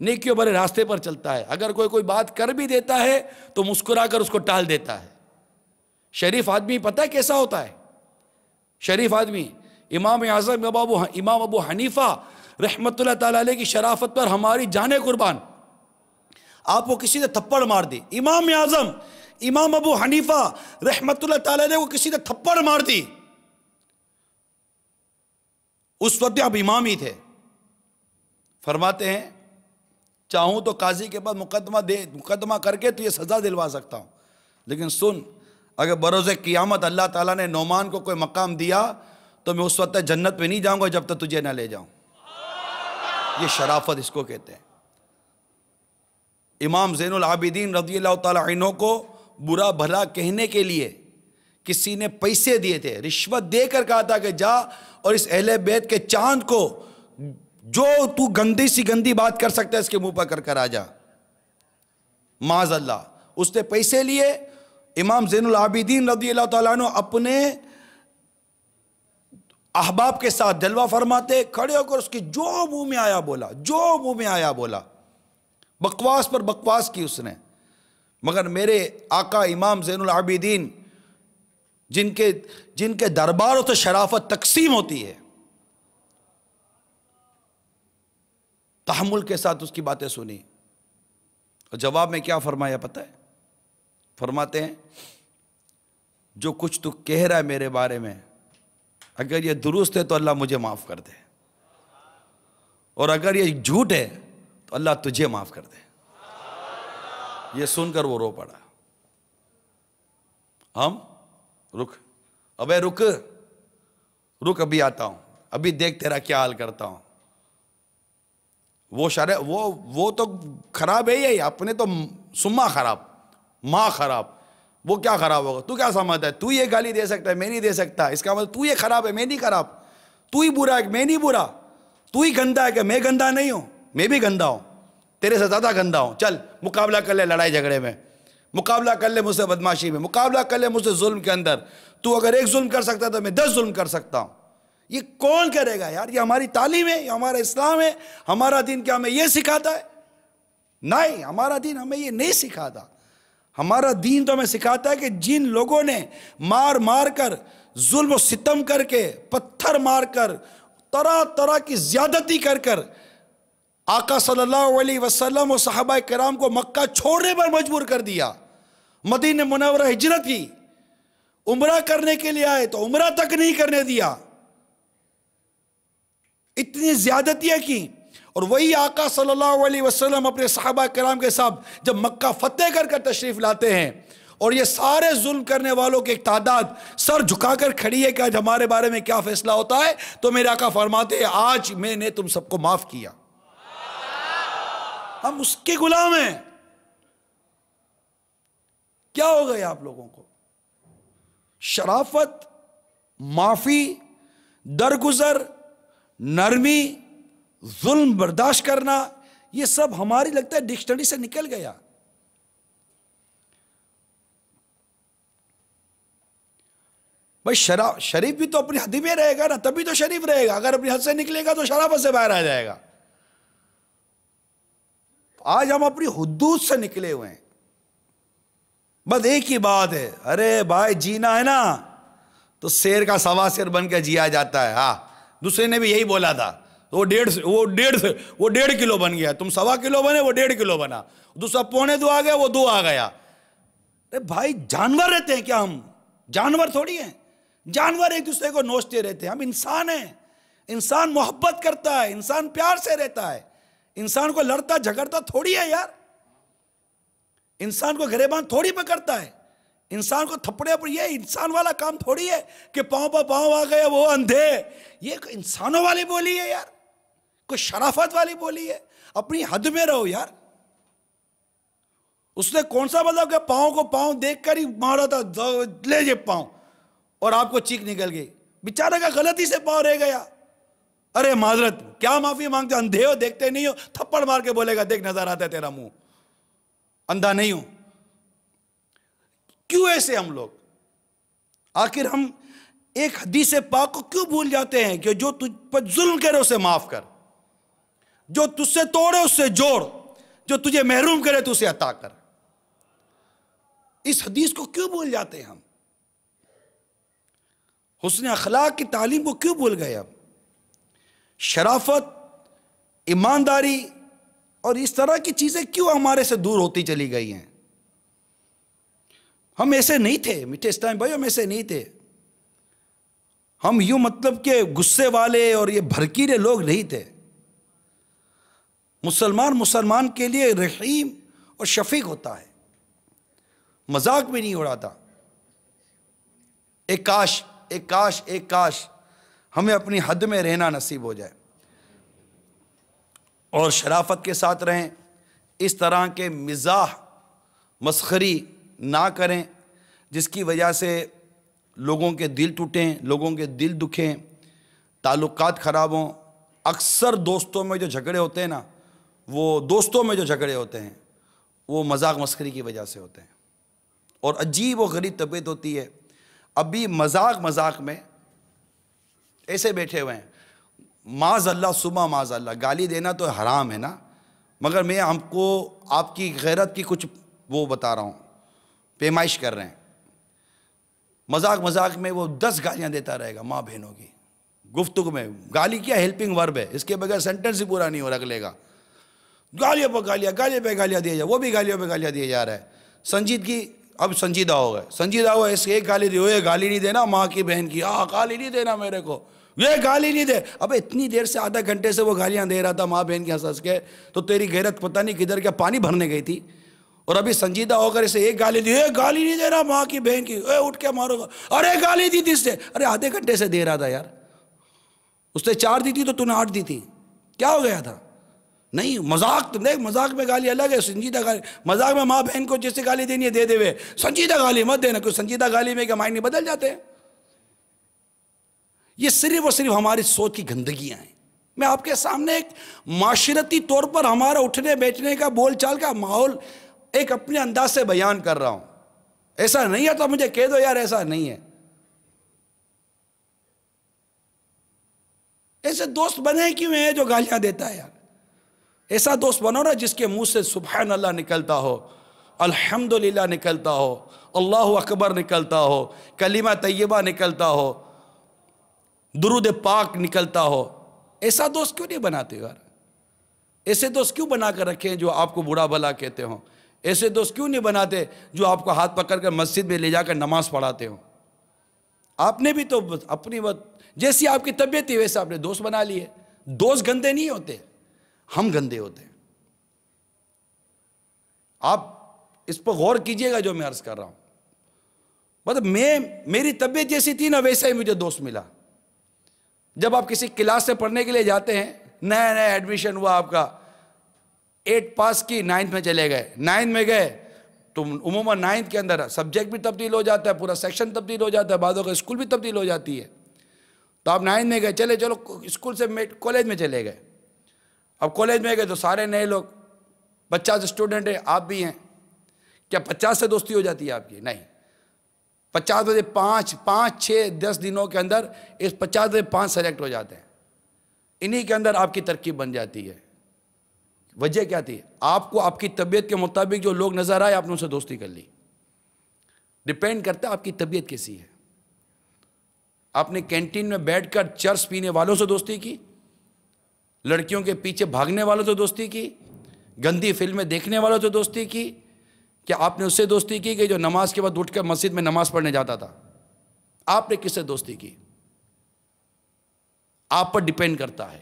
نیکیوں بھرے راستے پر چلتا ہے. اگر کوئی بات کر بھی دیتا ہے تو مسکرا کر اس کو ٹال دیتا ہے. شریف آدمی پتہ ہے کیسا ہوتا ہے؟ شریف آدمی امام اعظم امام ابو حنیفہ رحمت اللہ تعالیٰ علیہ کی شرافت پر ہماری جانیں قربان. آپ کو کسی نے تھپڑ مار دی، امام اعظم امام ابو حنیفہ رحمت اللہ تعالیٰ علیہ کو کسی نے تھپڑ مار دی، اس وقت آپ امام ہی تھے. فرماتے ہیں چاہوں تو قاضی کے بعد مقدمہ کر کے تو یہ سزا دلوا سکتا ہوں، لیکن سن، اگر بروز قیامت اللہ تعالیٰ نے نعمان کو کوئی مقام دیا تو میں اس وقت جنت میں نہیں جاؤں گا جب تک تجھے نہ لے جاؤں. یہ شرافت اس کو کہتے ہیں. امام زین العابدین رضی اللہ تعالیٰ عنہ کو برا بھلا کہنے کے لیے کسی نے پیسے دیے تھے، رشوت دے کر کہا تھا کہ جا اور اس اہل بیت کے چاند کو جو تو گندی سی گندی بات کر سکتا ہے اس کے منہ پر کر آ جا. معاذ اللہ، اس نے پیسے لیے. امام زین العابدین رضی اللہ تعالیٰ عنہ اپنے احباب کے ساتھ جلوہ فرماتے، کھڑے ہو کر اس کی جو منہ میں آیا بولا، جو منہ میں آیا بولا، بکواس پر بکواس کی اس نے. مگر میرے آقا امام زین العابدین جن کے درباروں سے شرافت تقسیم ہوتی ہے، تحمل کے ساتھ اس کی باتیں سنی اور جواب میں کیا فرمایا پتہ ہے؟ فرماتے ہیں جو کچھ تو کہہ رہا ہے میرے بارے میں اگر یہ درست ہے تو اللہ مجھے معاف کر دے، اور اگر یہ جھوٹ ہے تو اللہ تجھے معاف کر دے. یہ سن کر وہ رو پڑا. ہم ابے رک ابھی آتا ہوں، ابھی دیکھ تیرا کیا حال کرتا ہوں. وہ تو خراب ہے ہی، اپنے تو سما خراب، ماں خراب. وہ کیا خراب ہوگا؟ تو کیا سمجھتا ہے تو یہ گالی دے سکتا ہے، میں نہیں دے سکتا؟ اس کا مطلب تو یہ خراب ہے، میں نہیں خراب. تو ہی برا ہے، میں نہیں برا. تو ہی گندا ہے کہ میں گندا نہیں ہوں؟ میں بھی گندا ہوں، تیرے سے زیادہ گندا ہوں. چل مقابلہ کر لے لڑائی جھگڑے میں، مقابلہ کر لے مجھ سے بدماشی میں، مقابلہ کر لے مجھ سے ظلم کے اندر. تو اگر ایک ظلم کر سکتا تو میں 10 ظلم کر سکتا ہوں. یہ کون کرے گا یار؟ یہ ہماری تعلیم ہے، یہ ہمارا اسلام ہے. ہمارا دین کیا ہمیں یہ سکھاتا ہے؟ نہیں، ہمارا دین ہمیں یہ نہیں سکھاتا. ہمارا دین تو ہمیں سکھاتا ہے کہ جن لوگوں نے مار کر، ظلم و ستم کر کے، پتھر مار کر، طرح طرح کی زیادتی کر آقا صلی اللہ علیہ وسلم و صحابہ کرام کو مکہ چھوڑنے پر مجبور کر دیا، مدینہ منورہ ہجرت کی، عمرہ کرنے کے لیے آئے تو عمرہ تک نہیں کرنے دیا، اتنی زیادتیاں کی. اور وہی آقا صلی اللہ علیہ وسلم اپنے صحابہ کرام کے ساتھ جب مکہ فتح کر تشریف لاتے ہیں اور یہ سارے ظلم کرنے والوں کی ایک تعداد سر جھکا کر کھڑی ہے کہ آج ہمارے بارے میں کیا فیصلہ ہوتا ہے، تو میرے آقا فرماتے ہیں آج میں نے تم سب کو معاف کیا. ہم اس کے غلام ہیں. کیا ہو گئے آپ لوگوں کو؟ شرافت، معافی، درگزر، نرمی، ظلم برداشت کرنا، یہ سب ہماری لگتا ہے ڈکشنری سے نکل گیا. بھائی شریف بھی تو اپنی حد میں رہے گا نا، تبھی تو شریف رہے گا. اگر اپنی حد سے نکلے گا تو شرافت سے باہر آ جائے گا. آج ہم اپنی حدود سے نکلے ہوئے ہیں. بس ایک ہی بات ہے، ارے بھائی جینا ہے نا تو شیر کا سوا شیر بن کے جیا جاتا ہے. ہاں، دوسرے نے بھی یہی بولا تھا. وہ 1.5 کلو بن گیا، تم 1.25 کلو بنے، وہ 1.5 کلو بنا. دوسرا 1.25 آ گیا، وہ 2 آ گیا. ارے بھائی جانور رہتے ہیں کیا ہم؟ جانور تھوڑی ہیں. جانور ایک دوسرے کو نوچتے رہتے ہیں. ہم انسان ہیں. انسان محبت کرتا ہے، انسان پیار سے رہتا ہے. انسان کو لڑتا جھگڑتا تھوڑی ہے یار. انسان کو گریبان تھوڑی پکڑتا ہے. انسان کو تھپڑے پر، یہ انسان والا کام تھوڑی ہے کہ پاؤں پر پاؤں آ گئے وہ اندھے. یہ انسانوں والی بولی ہے یار، کوئی شرافت والی بولی ہے. اپنی حد میں رہو یار. اس نے کون سا مطلب کہ پاؤں کو پاؤں دیکھ کر ہی مارا تھا، لے یہ پاؤں، اور آپ کو چیخ نکل گئی. بیچارہ کا غلطی سے پاؤں رہ گیا. ارے معذرت، کیا معافی مانگتے؟ اندھے ہو، دیکھتے نہیں ہو؟ تھپڑ مار کے بولے گا دیکھ نظر آتا ہے تیرا منہ، اندھا نہیں ہوں. کیوں ایسے ہم لوگ؟ آخر ہم ایک حدیث پاک کو کیوں بھول جاتے ہیں کہ جو تجھ پر ظلم کرے اسے معاف کر. جو تجھ سے توڑے اس سے جوڑ، جو تجھے محروم کرے تو اسے عطا کر۔ اس حدیث کو کیوں بھول جاتے ہیں ہم؟ حسن اخلاق کی تعلیم کو کیوں بھول گئے ہم؟ شرافت، ایمانداری اور اس طرح کی چیزیں کیوں ہمارے سے دور ہوتی چلی گئی ہیں؟ ہم ایسے نہیں تھے میٹھے اسلام بھائی، ہم ایسے نہیں تھے۔ ہم یوں مطلب کہ غصے والے اور یہ بھڑکیلے لوگ نہیں تھے۔ مسلمان کے لیے رحیم اور شفیق ہوتا ہے، مذاق بھی نہیں اڑاتا۔ ایک کاش ہمیں اپنی حد میں رہنا نصیب ہو جائے اور شرافت کے ساتھ رہیں، اس طرح کے مزاح مسخری نہ کریں جس کی وجہ سے لوگوں کے دل ٹوٹیں، لوگوں کے دل دکھیں، تعلقات خراب ہوں۔ اکثر دوستوں میں جو جھگڑے ہوتے ہیں نا، وہ مذاق مسخری کی وجہ سے ہوتے ہیں، اور عجیب و غریب طبیعت ہوتی ہے۔ ابھی مذاق میں ایسے بیٹھے ہوئے ہیں، معاذ اللہ صبح معاذ اللہ، گالی دینا تو حرام ہے نا، مگر میں ہم کو آپ کی غیرت کی کچھ وہ بتا رہا ہوں، پیمائش کر رہے ہیں۔ مذاق میں وہ 10 گالیاں دیتا رہے گا ماں بہنوں کی گفتگو میں۔ گالی کیا ہیلپنگ ورب ہے، اس کے بغیر سینٹنس ہی پورا نہیں ہو رکھ لے گا۔ گالیوں پہ گالیاں دیا جائے، وہ بھی گالیوں پہ گالیاں دیے جا رہا ہے۔ سنجیدگی، اب سنجیدہ ہو گئے، اس ایک گالی دی، یہ گالی نہیں دینا ماں کی بہن کی، گالی نہیں دینا میرے کو، یہ گالی نہیں دے۔ اب اتنی دیر سے آدھا گھنٹے سے وہ گالیاں دے رہا تھا ماں بہن کی ہنس کے، تو تیری غیرت پتہ نہیں کدھر کیا پانی بھرنے گئی تھی، اور ابھی سنجیدہ ہو کر اسے ایک گالی دی، یہ گالی نہیں دے رہا ماں کی بہن کی، اٹھ کے مارو گا، ارے گالی دی تھی اس سے، ارے آدھے گھنٹے سے دے رہا تھا یار، اس نے 4 دی تھی تو نے 8 دی تھی، کیا ہو گیا تھا؟ نہیں، مذاق میں گالی الگ ہے، سنجیدہ گالی، مذاق میں ماں بہن کو جیسے گالی دینی ہے دے دے ہوئے، سنجیدہ گالی مت دینا، کوئی سنجیدہ گالی میں کیا مائنڈ نہیں بدل جاتے ہیں؟ یہ صرف اور صرف ہماری سوچ کی گندگیاں ہیں۔ میں آپ کے سامنے ایک معاشرتی طور پر ہمارا اٹھنے بیٹھنے کا، بول چال کا ماحول ایک اپنے انداز سے بیان کر رہا ہوں۔ ایسا نہیں ہے تو مجھے کہہ دو یار ایسا نہیں ہے۔ ایسے دوست بنے کیوں ہیں جو گالیاں دیتا ہے یار؟ ایسا دوست بنو نا جس کے منہ سے سبحان اللہ نکلتا ہو، الحمدللہ نکلتا ہو، اللہ اکبر نکلتا ہو، کلمہ طیبہ نکلتا ہو، درود پاک نکلتا ہو۔ ایسا دوست کیوں نہیں بناتے یار؟ ایسے دوست کیوں بنا کر رکھیں جو آپ کو برا بھلا کہتے ہوں؟ ایسے دوست کیوں نہیں بناتے جو آپ کو ہاتھ پکڑ کر مسجد میں لے جا کر نماز پڑھاتے ہوں؟ آپ نے بھی تو اپنی جیسی آپ کی طبیعت تھی ویسے آپ نے دوست بنا لیے۔ دوست گندے نہیں ہوتے، ہم گندے ہوتے ہیں۔ آپ اس پر غور کیجئے گا جو میں عرض کر رہا ہوں۔ مطلب میری طبیعت جیسی تھی نا ویسا ہی مجھے دوست ملا۔ جب آپ کسی کلاس سے پڑھنے کے لیے جاتے ہیں، نیا ایڈمیشن ہوا آپ کا، 8 پاس کی 9th میں چلے گئے، 9th میں گئے تو عموماً 9th کے اندر سبجیکٹ بھی تبدیل ہو جاتا ہے، پورا سیکشن تبدیل ہو جاتا ہے، بعضوں کا اسکول بھی تبدیل ہو جاتی ہے۔ تو آپ 9th میں گئے، چلو اسکول سے کالج میں چلے گئے۔ اب کالج میں گئے تو سارے نئے لوگ، 50 اسٹوڈنٹ ہیں، آپ بھی ہیں۔ کیا 50 سے دوستی ہو جاتی ہے آپ کی؟ نہیں۔ 50 میں سے 5 6 10 دنوں کے اندر اس 50 میں 5 سلیکٹ ہو جاتے ہیں، انہی کے اندر آپ کی ترکیب بن جاتی ہے۔ وجہ کیا تھی؟ آپ کو آپ کی طبیعت کے مطابق جو لوگ نظر آئے آپ نے ان سے دوستی کر لی۔ ڈیپینڈ کرتا ہے آپ کی طبیعت کیسی ہے۔ آپ نے کینٹین میں بیٹھ کر چرس پینے والوں سے دوستی کی، لڑکیوں کے پیچھے بھاگنے والوں سے دوستی کی، گندی فلمیں دیکھنے والوں سے دوستی کی، کیا آپ نے اس سے دوستی کی کہ جو نماز کے بعد اٹھ کر مسجد میں نماز پڑھنے جاتا تھا؟ آپ نے کس سے دوستی کی؟ آپ پر ڈیپینڈ کرتا ہے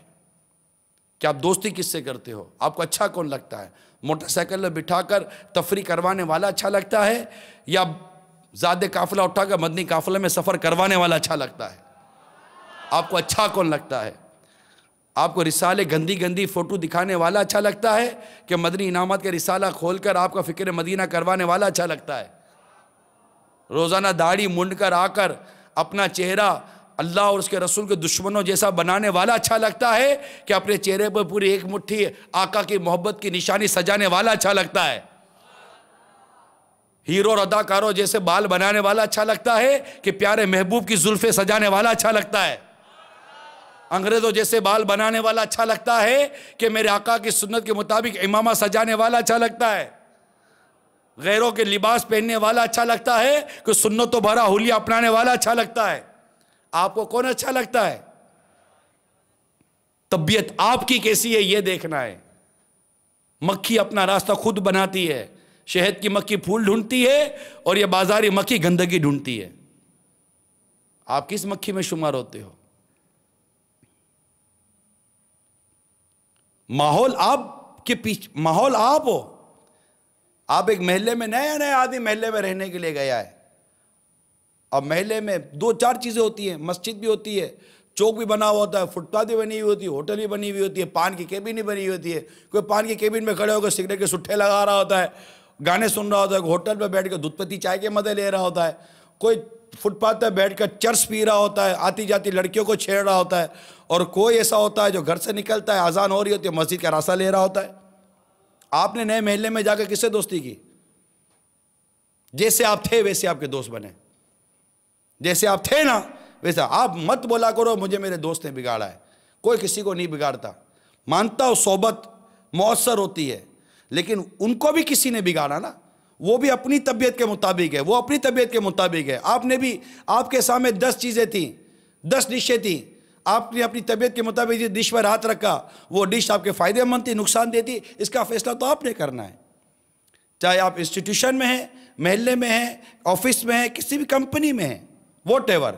کہ آپ دوستی کس سے کرتے ہو۔ آپ کو اچھا کون لگتا ہے؟ موٹر سائیکل میں بٹھا کر تفریح کروانے والا اچھا لگتا ہے، یا زیادہ قافلہ اٹھا کر مدنی قافلے میں سفر کروانے والا اچھا لگتا ہے؟ آپ کو اچھا کون لگتا ہے؟ آپ کو رسالے گندی فوٹو دکھانے والا اچھا لگتا ہے کہ مدنی انعامات کے رسالہ کھول کر آپ کا فکر مدینہ کروانے والا اچھا لگتا ہے؟ روزانہ داڑھی منڈ کر آ کر اپنا چہرہ اللہ اور اس کے رسول کے دشمنوں جیسا بنانے والا اچھا لگتا ہے کہ اپنے چہرے پر پوری ایک مٹھی آقا کی محبت کی نشانی سجانے والا اچھا لگتا ہے؟ ہیرو اور اداکاروں جیسے بال بنانے والا اچھا لگتا ہے کہ پیارے محبوب کی زلفیں سجانے والا اچھا لگتا ہے؟ انگریزوں جیسے بال بنانے والا اچھا لگتا ہے کہ میرے آقا کی سنت کے مطابق امامہ سجانے والا اچھا لگتا ہے؟ غیروں کے لباس پہننے والا اچھا لگتا ہے کہ سنت و بھرا حلیہ اپنانے والا اچھا لگتا ہے؟ آپ کو کون اچھا لگتا ہے؟ طبیعت آپ کی کیسی ہے یہ دیکھنا ہے۔ مکھی اپنا راستہ خود بناتی ہے، شہد کی مکھی پھول ڈھونڈتی ہے اور یہ بازاری مکھی گندگی ڈھونڈتی ہے۔ آپ کس مکھی میں شمار ہوتے ہو؟ ماحول آپ کے پیچھے، ماحول آپ ہو۔ آپ ایک محلے میں نیا آدمی محلے میں رہنے کے لیے گیا ہے، اب محلے میں 2-4 چیزیں ہوتی ہیں، مسجد بھی ہوتی ہے، چوک بھی بنا ہوا ہوتا ہے، فٹ پاتھ بھی بنی ہوئی ہوتی ہے، ہوٹل بھی بنی ہوئی ہوتی ہے، پان کی کیبن بھی بنی ہوئی ہوتی ہے۔ کوئی پان کی کیبن میں کھڑے ہو کر سگریٹ کے سٹھے لگا رہا ہوتا ہے، گانے سن رہا ہوتا ہے، ہوٹل پہ بیٹھ کر دودھ پتی چائے کے مزے لے رہا ہوتا ہے، کوئی فٹ پاتھ پہ بیٹھ کر چرس پی رہا ہوتا ہے، آتی جاتی لڑکیوں کو چھیڑ رہا ہوتا ہے، اور کوئی ایسا ہوتا ہے جو گھر سے نکلتا ہے، اذان ہو رہی ہوتی ہے، مسجد کا راستہ لے رہا ہوتا ہے۔ آپ نے نئے محلے میں جا کر کس سے دوستی کی؟ جیسے آپ تھے ویسے آپ کے دوست بنے، جیسے آپ تھے نا ویسا۔ آپ مت بولا کرو مجھے میرے دوست نے بگاڑا ہے، کوئی کسی کو نہیں بگاڑتا۔ مانتا ہوں صحبت مؤثر ہوتی ہے، لیکن ان کو بھی کسی نے بگاڑا نا، وہ بھی اپنی طبیعت کے مطابق ہے، وہ اپنی طبیعت کے مطابق ہے۔ آپ نے بھی، آپ کے سامنے 10 چیزیں تھیں، 10 ڈشیں تھیں، آپ نے اپنی طبیعت کے مطابق جس ڈش پر ہاتھ رکھا وہ ڈش آپ کے فائدے مند تھی، نقصان دہ تھی، اس کا فیصلہ تو آپ نے کرنا ہے۔ چاہے آپ انسٹیٹیوشن میں ہیں، محلے میں ہیں، آفس میں ہیں، کسی بھی کمپنی میں ہیں، واٹ ایور،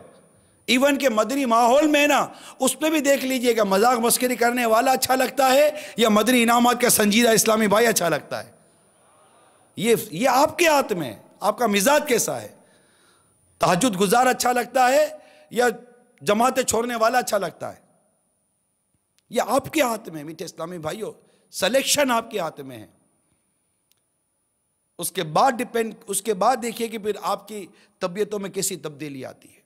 ایون کہ مدنی ماحول میں نا، اس میں بھی دیکھ لیجئے کہ مذاق مسخری کرنے والا اچھا لگتا ہے یا مدنی انعامات کا سنجیدہ اسلامی بھائی اچھا لگتا ہے۔ یہ آپ کے ہاتھ میں ہے، آپ کا مزاج کیسا ہے۔ تہجد گزار اچھا لگتا ہے یا جماعتیں چھوڑنے والا اچھا لگتا ہے، یہ آپ کے ہاتھ میں ہے میٹھے اسلامی بھائیوں، سلیکشن آپ کے ہاتھ میں ہے۔ اس کے بعد دیکھیے کہ پھر آپ کی طبیعتوں میں کیسی تبدیلی آتی ہے۔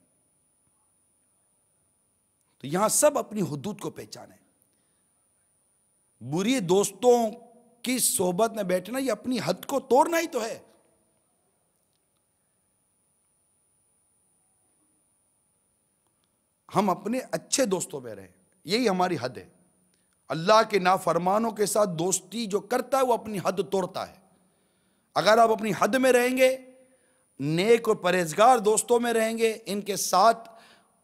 تو یہاں سب اپنی حدود کو پہچانیں۔ بری دوستوں کی صحبت میں بیٹھنا یہ اپنی حد کو توڑنا ہی تو ہے۔ ہم اپنے اچھے دوستوں میں رہیں، یہی ہماری حد ہے۔ اللہ کے نافرمانوں کے ساتھ دوستی جو کرتا ہے وہ اپنی حد توڑتا ہے۔ اگر آپ اپنی حد میں رہیں گے، نیک اور پرہیزگار دوستوں میں رہیں گے، ان کے ساتھ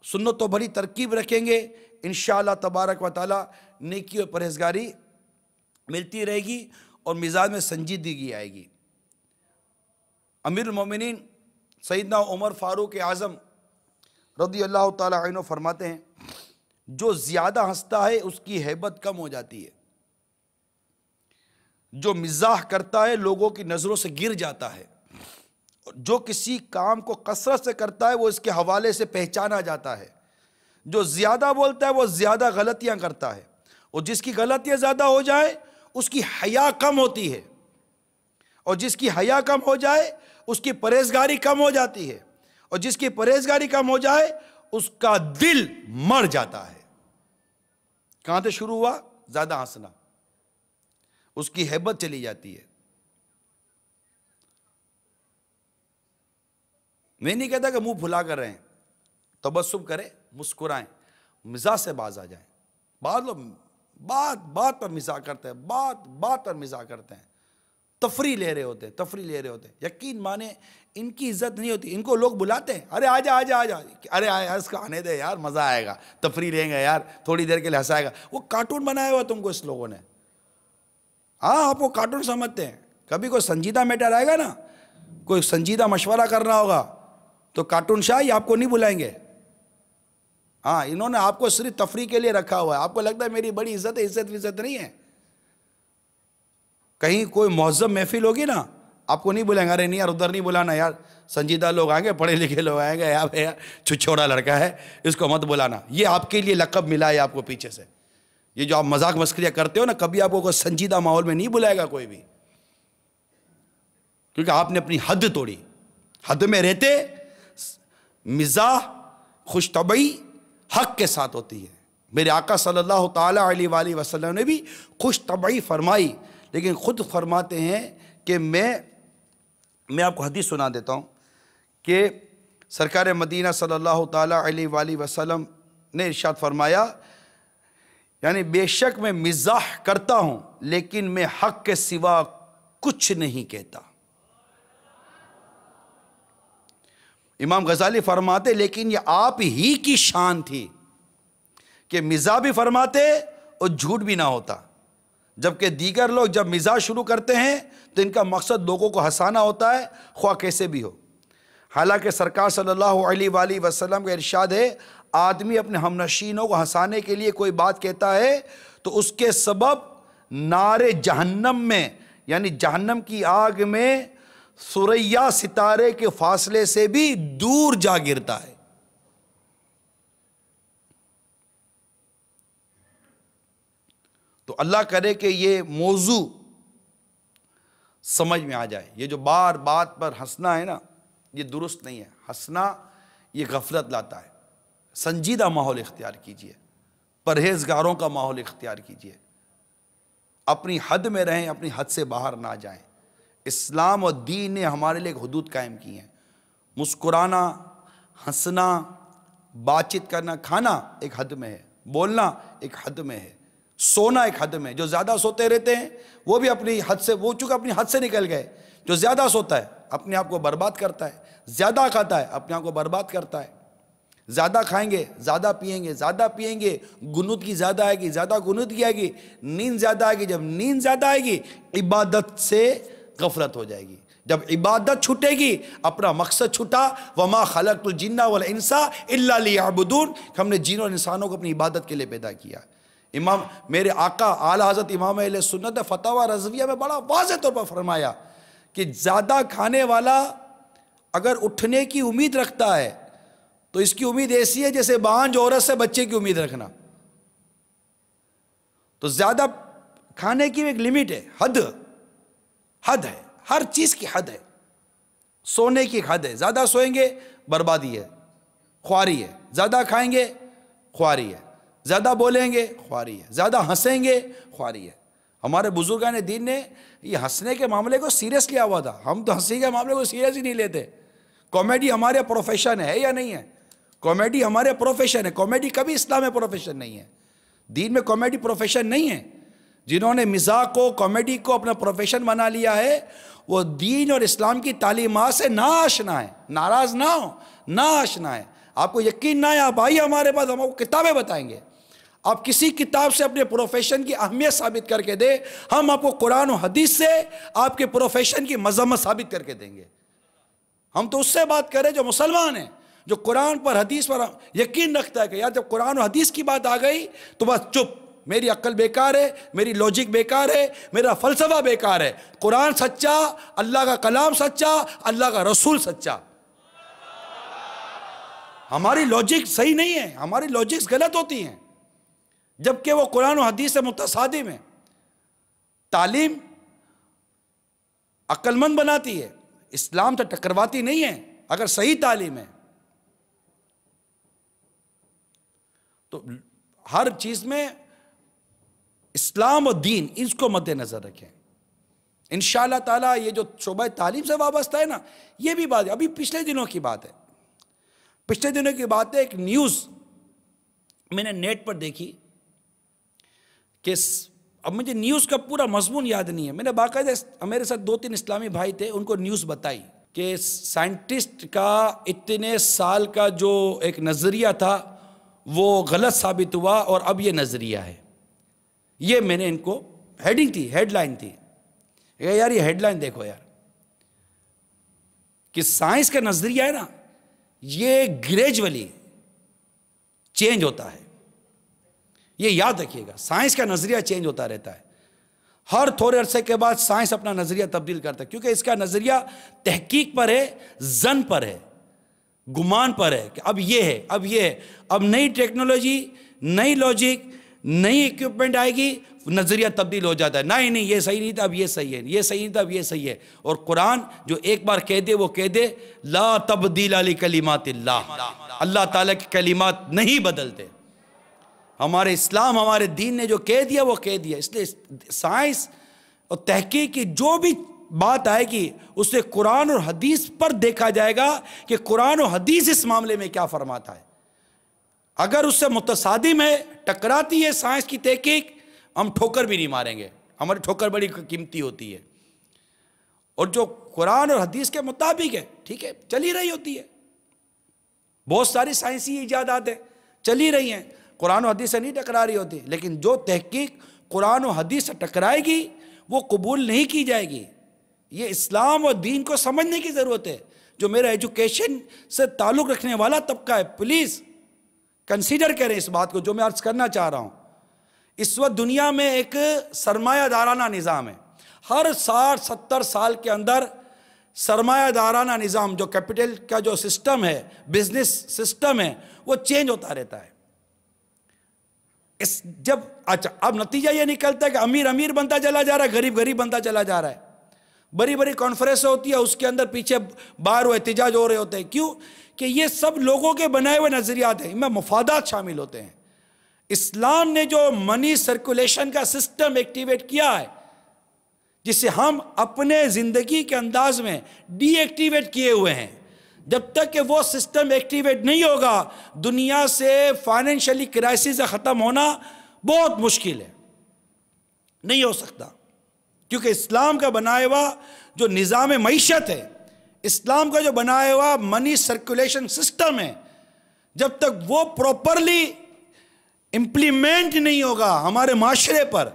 سنت و بھری ترکیب رکھیں گے، انشاءاللہ تبارک و تعالی نیکی اور پرہیزگاری ملتی رہے گی اور مزاج میں سنجیدگی آئے گی۔ امیر المومنین سیدنا عمر فاروق اعظم رضی اللہ تعالی عنہ فرماتے ہیں، جو زیادہ ہنستا ہے اس کی ہیبت کم ہو جاتی ہے، جو مزاح کرتا ہے لوگوں کی نظروں سے گر جاتا ہے، جو کسی کام کو کثرت سے کرتا ہے وہ اس کے حوالے سے پہچانا جاتا ہے، جو زیادہ بولتا ہے وہ زیادہ غلطیاں کرتا ہے، اور جس کی غلطیاں زیادہ ہو جائے اس کی حیا کم ہوتی ہے، اور جس کی حیا کم ہو جائے اس کی پرہیزگاری کم ہو جاتی ہے، اور جس کی پرہیزگاری کم ہو جائے اس کا دل مر جاتا ہے۔ کہاں سے شروع ہوا؟ زیادہ ہنسنا، اس کی ہیبت چلی جاتی ہے۔ میں نہیں کہتا کہ منہ پھلا کر رہیں، تبسم کریں، مسکرائیں، مزاح سے باز آ جائیں۔ بعض لوگ بات پر مزاح کرتے ہیں، بات پر مزاح کرتے ہیں، تفریح لے رہے ہوتے ہیں، یقین مانے ان کی عزت نہیں ہوتی۔ ان کو لوگ بلاتے ہیں، ارے آجا، ارے اس کو آنے دے یار، مزہ آئے گا، تفریح لیں گے یار، تھوڑی دیر کے لیے ہنسائے گا۔ وہ کارٹون بنایا ہوا تم کو اس لوگوں نے، ہاں آپ کو کارٹون سمجھتے ہیں۔ کبھی کوئی سنجیدہ میٹر آئے گا نا، کوئی سنجیدہ مشورہ کرنا ہوگا تو کارٹون شاہ ہی آپ کو نہیں بلائیں گے۔ ہاں انہوں نے آپ کو صرف تفریح کے لیے رکھا ہوا ہے، آپ کو لگتا ہے میری بڑی عزت ہے، عزت نہیں ہے۔ کہیں کوئی مہذب محفل ہوگی نا، آپ کو نہیں بلائیں گے، ارے نہیں یار ادھر نہیں بلانا یار، سنجیدہ لوگ آئیں گے، پڑھے لکھے لوگ آئیں گے، یار چھچھوڑا لڑکا ہے اس کو مت بلانا۔ یہ آپ کے لیے لقب ملا ہے آپ کو پیچھے سے، یہ جو آپ مذاق مسخریاں کرتے ہو نا، کبھی آپ کو کوئی سنجیدہ ماحول میں نہیں بلائے گا کوئی بھی، کیونکہ آپ نے اپنی حد توڑی۔ حد میں رہتے مزاح خوش طبعی حق کے ساتھ ہوتی ہے۔ میرے آقا صلی اللہ تعالی علیہ وآلہ وسلم نے بھی خوش طبعی فرمائی، لیکن خود فرماتے ہیں کہ میں آپ کو حدیث سنا دیتا ہوں کہ سرکار مدینہ صلی اللہ تعالی علیہ وآلہ وسلم نے ارشاد فرمایا، یعنی بے شک میں مزاح کرتا ہوں لیکن میں حق کے سوا کچھ نہیں کہتا. امام غزالی فرماتے لیکن یہ آپ ہی کی شان تھی کہ مزاح بھی فرماتے اور جھوٹ بھی نہ ہوتا، جبکہ دیگر لوگ جب مزاح شروع کرتے ہیں تو ان کا مقصد لوگوں کو ہنسانا ہوتا ہے خواہ کیسے بھی ہو. حالانکہ سرکار صلی اللہ علیہ وآلہ وسلم کا ارشاد ہے آدمی اپنے ہمنشینوں کو ہنسانے کے لیے کوئی بات کہتا ہے تو اس کے سبب نار جہنم میں یعنی جہنم کی آگ میں ثریا ستارے کے فاصلے سے بھی دور جا گرتا ہے. تو اللہ کرے کہ یہ موضوع سمجھ میں آ جائے. یہ جو بار بات پر ہنسنا ہے نا یہ درست نہیں ہے. ہنسنا یہ غفلت لاتا ہے. سنجیدہ ماحول اختیار کیجئے، پرہیزگاروں کا ماحول اختیار کیجئے، اپنی حد میں رہیں، اپنی حد سے باہر نہ جائیں. اسلام اور دین نے ہمارے لیے ایک حدود قائم کی ہیں. مسکرانا، ہنسنا، بات چیت کرنا، کھانا ایک حد میں ہے، بولنا ایک حد میں ہے، سونا ایک حد میں. جو زیادہ سوتے رہتے ہیں وہ بھی اپنی حد سے، وہ چونکہ اپنی حد سے نکل گئے. جو زیادہ سوتا ہے اپنے آپ کو برباد کرتا ہے، زیادہ کھاتا ہے اپنے آپ کو برباد کرتا ہے. زیادہ کھائیں گے، زیادہ پیئیں گے، گنودگی زیادہ آئے گی، زیادہ گنودگی آئے گی، نیند زیادہ آئے گی. جب نیند زیادہ آئے گی عبادت سے غفلت ہو جائے گی. جب عبادت چھوٹے گی اپنا مقصد چھوٹا. وَمَا خَلَقْتُ الْجِنَّ وَالْإِنسَ إِلَّا لِيَعْبُدُونَ. ہم نے جن اور انسانوں کو اپنی عبادت کے لیے پیدا کیا. امام میرے آقا اعلیٰ حضرت امام اہل سنت فتاوی رضویہ میں بڑا واضح طور پر فرمایا کہ زیادہ کھانے والا اگر اٹھنے کی امید رکھتا ہے تو اس کی امید ایسی ہے جیسے بانجھ عورت سے بچے کی امید رکھنا. تو زیادہ کھانے کی ایک لمٹ ہے، حد ہے، ہر چیز کی حد ہے. سونے کی ایک حد ہے. زیادہ سوئیں گے بربادی ہے، خواری ہے. زیادہ کھائیں گے خواری ہے. زیادہ بولیں گے خواری ہے. زیادہ ہنسیں گے خواری ہے. ہمارے بزرگان دین نے یہ ہنسنے کے معاملے کو سیریس لیا ہوا تھا. ہم تو ہنسی کے معاملے کو سیریس ہی نہیں لیتے. کامیڈی ہمارے پروفیشن ہے یا نہیں ہے؟ کامیڈی ہمارے پروفیشن ہے. کامیڈی کبھی اسلام میں پروفیشن نہیں ہے. دین میں کامیڈی پروفیشن نہیں ہے. جنہوں نے مزاح کو، کامیڈی کو اپنا پروفیشن بنا لیا ہے وہ دین اور اسلام کی تعلیمات سے ناآشنا ہے. ناراض نہ ہو، ناآشنا ہے. آپ کو یقین نہ ہے آپ آئیے ہمارے پاس، ہم آپ کو کتابیں بتائیں گے. آپ کسی کتاب سے اپنے پروفیشن کی اہمیت ثابت کر کے دیں، ہم آپ کو قرآن و حدیث سے آپ کے پروفیشن کی مذمت ثابت کر کے دیں گے. ہم تو اس سے بات کریں جو مسلمان ہیں، جو قرآن پر حدیث پر یقین رکھتا ہے کہ یار جب قرآن و حدیث کی بات آ گئی تو بس چپ، میری عقل بیکار ہے، میری لاجک بیکار ہے، میرا فلسفہ بیکار ہے. قرآن سچا، اللہ کا کلام سچا، اللہ کا رسول سچا. ہماری لاجک صحیح نہیں ہے، ہماری لاجکس غلط ہوتی ہیں جبکہ وہ قرآن و حدیث سے متصادم ہے. تعلیم عقل مند بناتی ہے، اسلام سے ٹکرواتی نہیں ہے اگر صحیح تعلیم ہے. تو ہر چیز میں اسلام اور دین اس کو مد نظر رکھیں. انشاءاللہ تعالیٰ یہ جو شعبہ تعلیم سے وابستہ ہے نا، یہ بھی بات ابھی پچھلے دنوں کی بات ہے. پچھلے دنوں کی بات ہے، ایک نیوز میں نے نیٹ پر دیکھی کہ اب مجھے نیوز کا پورا مضمون یاد نہیں ہے. میں نے باقاعدہ میرے ساتھ 2-3 اسلامی بھائی تھے، ان کو نیوز بتائی کہ سائنٹسٹ کا اتنے سال کا جو ایک نظریہ تھا وہ غلط ثابت ہوا اور اب یہ نظریہ ہے. یہ میں نے ان کو ہیڈنگ تھی، ہیڈ لائن تھی. یار یہ ہیڈ لائن دیکھو یار کہ سائنس کا نظریہ ہے نا یہ گریجولی چینج ہوتا ہے. یہ یاد رکھیے گا، سائنس کا نظریہ چینج ہوتا رہتا ہے. ہر تھوڑے عرصے کے بعد سائنس اپنا نظریہ تبدیل کرتا ہے کیونکہ اس کا نظریہ تحقیق پر ہے، ظن پر ہے، گمان پر ہے کہ اب یہ ہے، اب یہ ہے. اب نئی ٹیکنالوجی، نئی لاجک، نئی ایکوپمنٹ آئے گی، نظریہ تبدیل ہو جاتا ہے. نہیں یہ صحیح نہیں تھا، اب یہ صحیح ہے، یہ صحیح نہیں تھا، اب یہ صحیح ہے. اور قرآن جو ایک بار کہہ دے وہ کہہ دے، لا تبدیل لکلمات اللہ. اللہ تعالیٰ کی کلمات نہیں بدلتے. ہمارے اسلام، ہمارے دین نے جو کہہ دیا وہ کہہ دیا. اس لیے سائنس اور تحقیق کی جو بھی بات آئے گی اسے قرآن اور حدیث پر دیکھا جائے گا کہ قرآن و حدیث اس معاملے میں کیا فرماتا ہے. اگر اس سے متصادم ہے، ٹکراتی ہے سائنس کی تحقیق، ہم ٹھوکر بھی نہیں ماریں گے، ہماری ٹھوکر بڑی قیمتی ہوتی ہے، اور جو قرآن اور حدیث کے مطابق ہے ٹھیک ہے چل ہی رہی ہوتی ہے. بہت ساری سائنسی ایجادات ہیں چل ہی رہی ہیں، قرآن و حدیث سے نہیں ٹکرا رہی ہوتی، لیکن جو تحقیق قرآن و حدیث سے ٹکرائے گی وہ قبول نہیں کی جائے گی. یہ اسلام اور دین کو سمجھنے کی ضرورت ہے. جو میرا ایجوکیشن سے تعلق رکھنے والا طبقہ ہے، پلیز کنسیڈر کریں اس بات کو جو میں عرض کرنا چاہ رہا ہوں. اس وقت دنیا میں ایک سرمایہ دارانہ نظام ہے، ہر 60-70 سال کے اندر سرمایہ دارانہ نظام، جو کیپٹل کا جو سسٹم ہے، بزنس سسٹم ہے، وہ چینج ہوتا رہتا ہے. جب اچھا اب نتیجہ یہ نکلتا ہے کہ امیر امیر بنتا چلا جا رہا ہے، غریب غریب بنتا چلا جا رہا ہے. بڑی بڑی کانفرنس ہوتی ہے، اس کے اندر پیچھے باہر و احتجاج ہو رہے ہوتے ہیں. کیوں؟ کہ یہ سب لوگوں کے بنائے ہوئے نظریات ہیں، ان میں مفادات شامل ہوتے ہیں. اسلام نے جو منی سرکولیشن کا سسٹم ایکٹیویٹ کیا ہے، جسے ہم اپنے زندگی کے انداز میں ڈی ایکٹیویٹ کیے ہوئے ہیں، جب تک کہ وہ سسٹم ایکٹیویٹ نہیں ہوگا دنیا سے فائنینشلی کرائسس سے ختم ہونا بہت مشکل ہے، نہیں ہو سکتا. کیونکہ اسلام کا بنایا ہوا جو نظام معیشت ہے، اسلام کا جو بنایا ہوا منی سرکولیشن سسٹم ہے، جب تک وہ پراپرلی امپلیمنٹ نہیں ہوگا ہمارے معاشرے پر،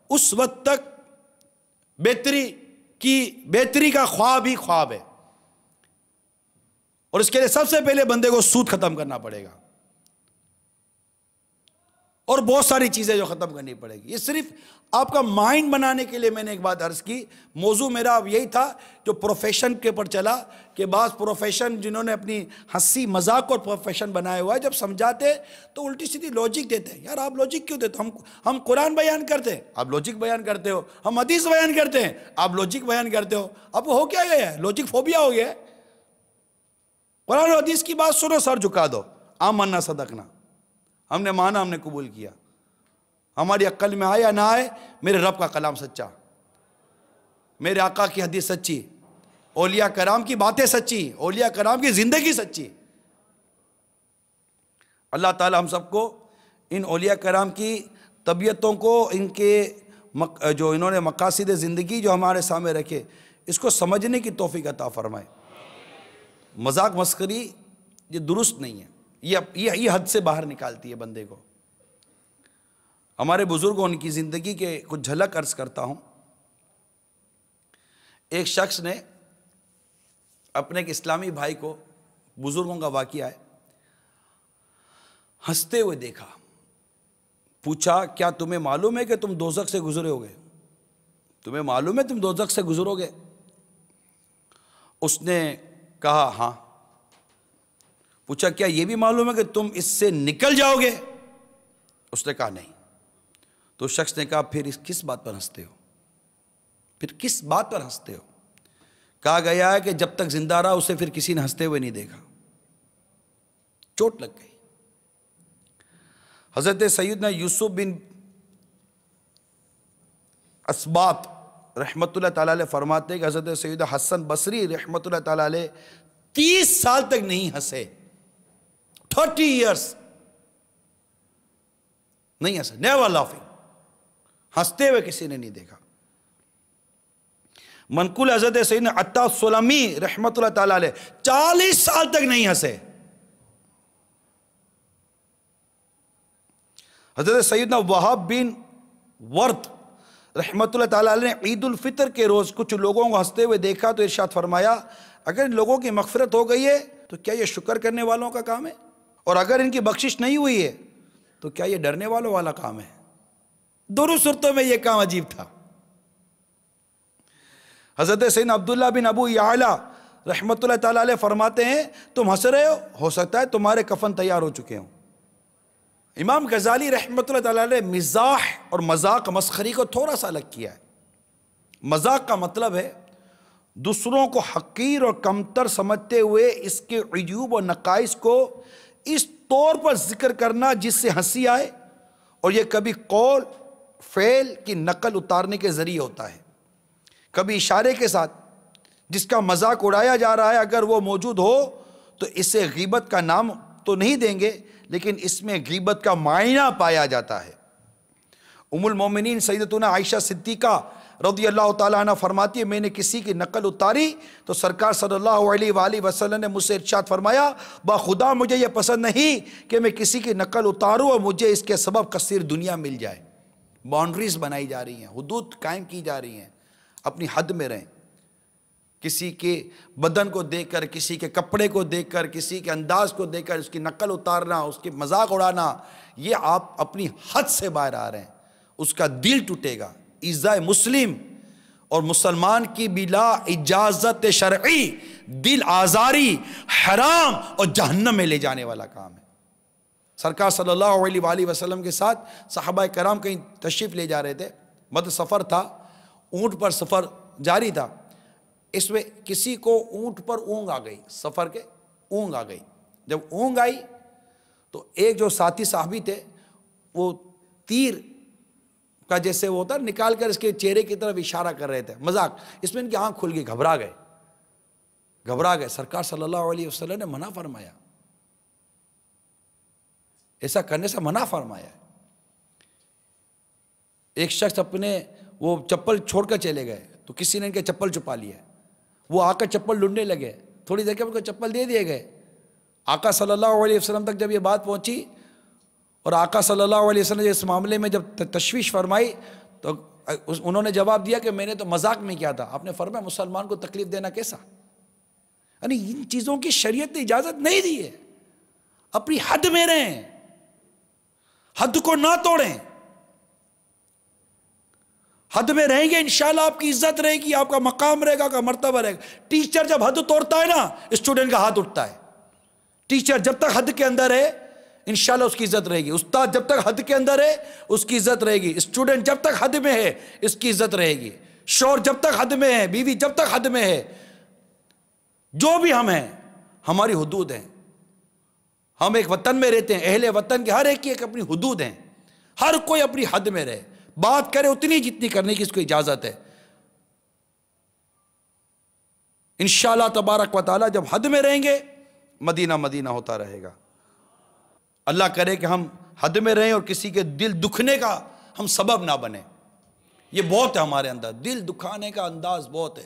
اس وقت تک بہتری کا خواب ہی خواب ہے. اور اس کے لیے سب سے پہلے بندے کو سود ختم کرنا پڑے گا، اور بہت ساری چیزیں جو ختم کرنی پڑے گی. یہ صرف آپ کا مائنڈ بنانے کے لیے میں نے ایک بات عرض کی. موضوع میرا اب یہی تھا جو پروفیشن کے پر چلا، کہ بعض پروفیشن جنہوں نے اپنی ہنسی مذاق اور پروفیشن بنایا ہوا ہے، جب سمجھاتے تو الٹی سیدھی لوجک دیتے ہیں. یار آپ لوجک کیوں دیتے ہو؟ ہم قرآن بیان کرتے ہیں، آپ لوجک بیان کرتے ہو. ہم حدیث بیان کرتے ہیں، آپ لوجک بیان کرتے ہو. اب ہو کیا گیا ہے؟ لوجک فوبیا ہو گیا ہے. قرآن و حدیث کی بات سنو، سر جھکا دو. آمنا صدقنا، ہم نے مانا، ہم نے قبول کیا. ہماری عقل میں آیا نہ آئے، میرے رب کا کلام سچا، میرے آقا کی حدیث سچی، اولیاء کرام کی باتیں سچی، اولیاء کرام کی زندگی سچی. اللہ تعالی ہم سب کو ان اولیاء کرام کی طبیعتوں کو، ان کے جو انہوں نے مقاصد زندگی جو ہمارے سامنے رکھے، اس کو سمجھنے کی توفیق عطا فرمائے. مذاق مسخری یہ درست نہیں ہے، یہ حد سے باہر نکالتی ہے بندے کو. ہمارے بزرگوں ان کی زندگی کے کچھ جھلک عرض کرتا ہوں. ایک شخص نے اپنے ایک اسلامی بھائی کو، بزرگوں کا واقعہ ہے، ہنستے ہوئے دیکھا. پوچھا کیا تمہیں معلوم ہے کہ تم دوزخ سے گزرے ہوگے؟ تمہیں معلوم ہے تم دوزخ سے گزرو گے؟ اس نے کہا ہاں. پوچھا کیا یہ بھی معلوم ہے کہ تم اس سے نکل جاؤ گے؟ اس نے کہا نہیں. تو شخص نے کہا پھر کس بات پر ہنستے ہو؟ پھر کس بات پر ہنستے ہو؟ کہا گیا ہے کہ جب تک زندہ رہا اسے پھر کسی نے ہنستے ہوئے نہیں دیکھا. چوٹ لگ گئی. حضرت سیدنا یوسف بن اسباط رحمت اللہ تعالیٰ علیہ فرماتے ہیں کہ حضرت سیدنا حسن بصری رحمت اللہ تعالیٰ علیہ 30 سال تک نہیں ہنسے. 30 years نہیں ہنسے، نیور لافنگ، ہنستے ہوئے کسی نے نہیں دیکھا. منقول حضرت سیدنا عطا السلمی رحمت اللہ تعالیٰ علیہ 40 سال تک نہیں ہنسے. حضرت سیدنا وہاب بن ورد رحمت اللہ تعالیٰ علیہ نے عید الفطر کے روز کچھ لوگوں کو ہنستے ہوئے دیکھا تو ارشاد فرمایا اگر ان لوگوں کی مغفرت ہو گئی ہے تو کیا یہ شکر کرنے والوں کا کام ہے؟ اور اگر ان کی بخشش نہیں ہوئی ہے تو کیا یہ ڈرنے والوں والا کام ہے؟ دونوں صورتوں میں یہ کام عجیب تھا. حضرت سیدنا عبداللہ بن ابو یعلا رحمت اللہ تعالیٰ علیہ فرماتے ہیں تم ہنس رہے ہو سکتا ہے تمہارے کفن تیار ہو چکے ہوں. امام غزالی رحمت اللہ تعالیٰ علیہ مزاح اور مذاق مسخری کو تھوڑا سا الگ کیا ہے. مذاق کا مطلب ہے دوسروں کو حقیر اور کمتر سمجھتے ہوئے اس کے عیوب اور نقائص کو اس طور پر ذکر کرنا جس سے ہنسی آئے، اور یہ کبھی قول فعل کی نقل اتارنے کے ذریعے ہوتا ہے، کبھی اشارے کے ساتھ. جس کا مذاق اڑایا جا رہا ہے اگر وہ موجود ہو تو اسے غیبت کا نام تو نہیں دیں گے، لیکن اس میں غیبت کا معائنہ پایا جاتا ہے۔ ام المومنین سیدتنا عائشہ صدیقہ رضی اللہ تعالیٰ عنہ فرماتی ہے، میں نے کسی کی نقل اتاری تو سرکار صلی اللہ علیہ وآلہ وسلم نے مجھ سے ارشاد فرمایا، با خدا مجھے یہ پسند نہیں کہ میں کسی کی نقل اتاروں اور مجھے اس کے سبب کثیر دنیا مل جائے۔ باؤنڈریز بنائی جا رہی ہیں، حدود قائم کی جا رہی ہیں، اپنی حد میں رہیں۔ کسی کے بدن کو دیکھ کر، کسی کے کپڑے کو دیکھ کر، کسی کے انداز کو دیکھ کر اس کی نقل اتارنا، اس کی مذاق اڑانا، یہ آپ اپنی حد سے باہر آ رہے ہیں، اس کا دل ٹوٹے گا۔ ایذاء مسلم اور مسلمان کی بلا اجازت شرعی دل آزاری حرام اور جہنم میں لے جانے والا کام ہے۔ سرکار صلی اللہ علیہ وآلہ وسلم کے ساتھ صحابہ کرام کہیں تشریف لے جا رہے تھے، سفر تھا، اونٹ پر سفر جاری تھا۔ اس میں کسی کو اونٹ پر اونگ آ گئی، سفر کے اونگ آ گئی۔ جب اونگ آئی تو ایک جو ساتھی صحابی تھے وہ تیر کا جیسے وہ ہوتا نکال کر اس کے چہرے کی طرف اشارہ کر رہے تھے، مذاق۔ اس میں ان کی آنکھ کھل گئی، گھبرا گئے۔ سرکار صلی اللہ علیہ وسلم نے منع فرمایا، ایسا کرنے سے منع فرمایا۔ ایک شخص اپنے وہ چپل چھوڑ کر چلے گئے تو کسی نے ان کے چپل چھپا لیا، وہ آ کر چپل ڈھونڈنے لگے، تھوڑی دیر کے ان کو چپل دے دیے گئے۔ آقا صلی اللہ علیہ وسلم تک جب یہ بات پہنچی اور آقا صلی اللہ علیہ وسلم نے اس معاملے میں جب تشویش فرمائی تو انہوں نے جواب دیا کہ میں نے تو مذاق میں کیا تھا۔ آپ نے فرمایا مسلمان کو تکلیف دینا کیسا؟ یعنی ان چیزوں کی شریعت نے اجازت نہیں دی ہے، اپنی حد میں رہیں، حد کو نہ توڑیں۔ حد میں رہیں گے انشاءاللہ آپ کی عزت رہے گی، آپ کا مقام رہے گا، آپ کا مرتبہ رہے گا۔ ٹیچر جب حد توڑتا ہے نا، اسٹوڈنٹ کا ہاتھ اٹھتا ہے۔ ٹیچر جب تک حد کے اندر ہے انشاءاللہ اس کی عزت رہے گی، استاد جب تک حد کے اندر ہے اس کی عزت رہے گی، اسٹوڈنٹ جب تک حد میں ہے اس کی عزت رہے گی، شوہر جب تک حد میں ہے، بیوی جب تک حد میں ہے، جو بھی ہم ہیں ہماری حدود ہیں۔ ہم ایک وطن میں رہتے ہیں، اہل وطن کے ہر ایک کی ایک اپنی حدود ہیں، ہر کوئی اپنی حد میں رہے، بات کرے اتنی جتنی کرنے کی اس کو اجازت ہے۔ انشاءاللہ تبارک و تعالی جب حد میں رہیں گے مدینہ مدینہ ہوتا رہے گا۔ اللہ کرے کہ ہم حد میں رہیں اور کسی کے دل دکھنے کا ہم سبب نہ بنیں۔ یہ بہت ہے ہمارے اندر، دل دکھانے کا انداز بہت ہے،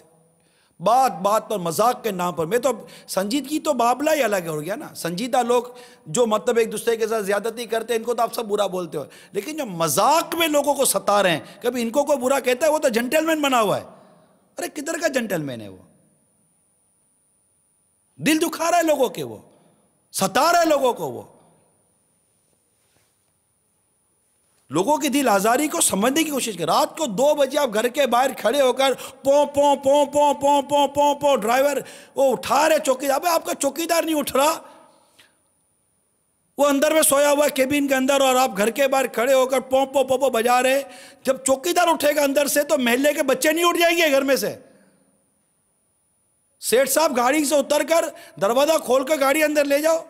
بات بات پر مذاق کے نام پر۔ میں تو سنجیدگی تو معاملہ ہی الگ ہو گیا نا۔ سنجیدہ لوگ جو مطلب ایک دوسرے کے ساتھ زیادتی کرتے ہیں ان کو تو آپ سب برا بولتے ہو، لیکن جو مذاق میں لوگوں کو ستا رہے ہیں، کبھی ان کو کوئی برا کہتا ہے وہ تو جنٹل مین بنا ہوا ہے۔ ارے کدھر کا جنٹل مین ہے وہ؟ دل دکھا رہا ہے لوگوں کے، وہ ستا رہا ہے لوگوں کو، وہ لوگوں کی دل آزاری کو سمجھنے کی کوشش کر۔ رات کو 2 بجے آپ گھر کے باہر کھڑے ہو کر پوں پوں پوں پوں پوں پوں پوں پوں ڈرائیور وہ اٹھا رہے چوکیدار، ابے آپ کا چوکیدار نہیں اٹھ رہا، وہ اندر میں سویا ہوا ہے کیبن کے اندر، اور آپ گھر کے باہر کھڑے ہو کر پوں پوں پوں پوں بجا رہے۔ جب چوکیدار اٹھے گا اندر سے تو محلے کے بچے نہیں اٹھ جائیں گے گھر میں سے؟ سیٹھ صاحب گاڑی سے اتر کر دروازہ کھول کر گاڑی اندر لے جاؤ،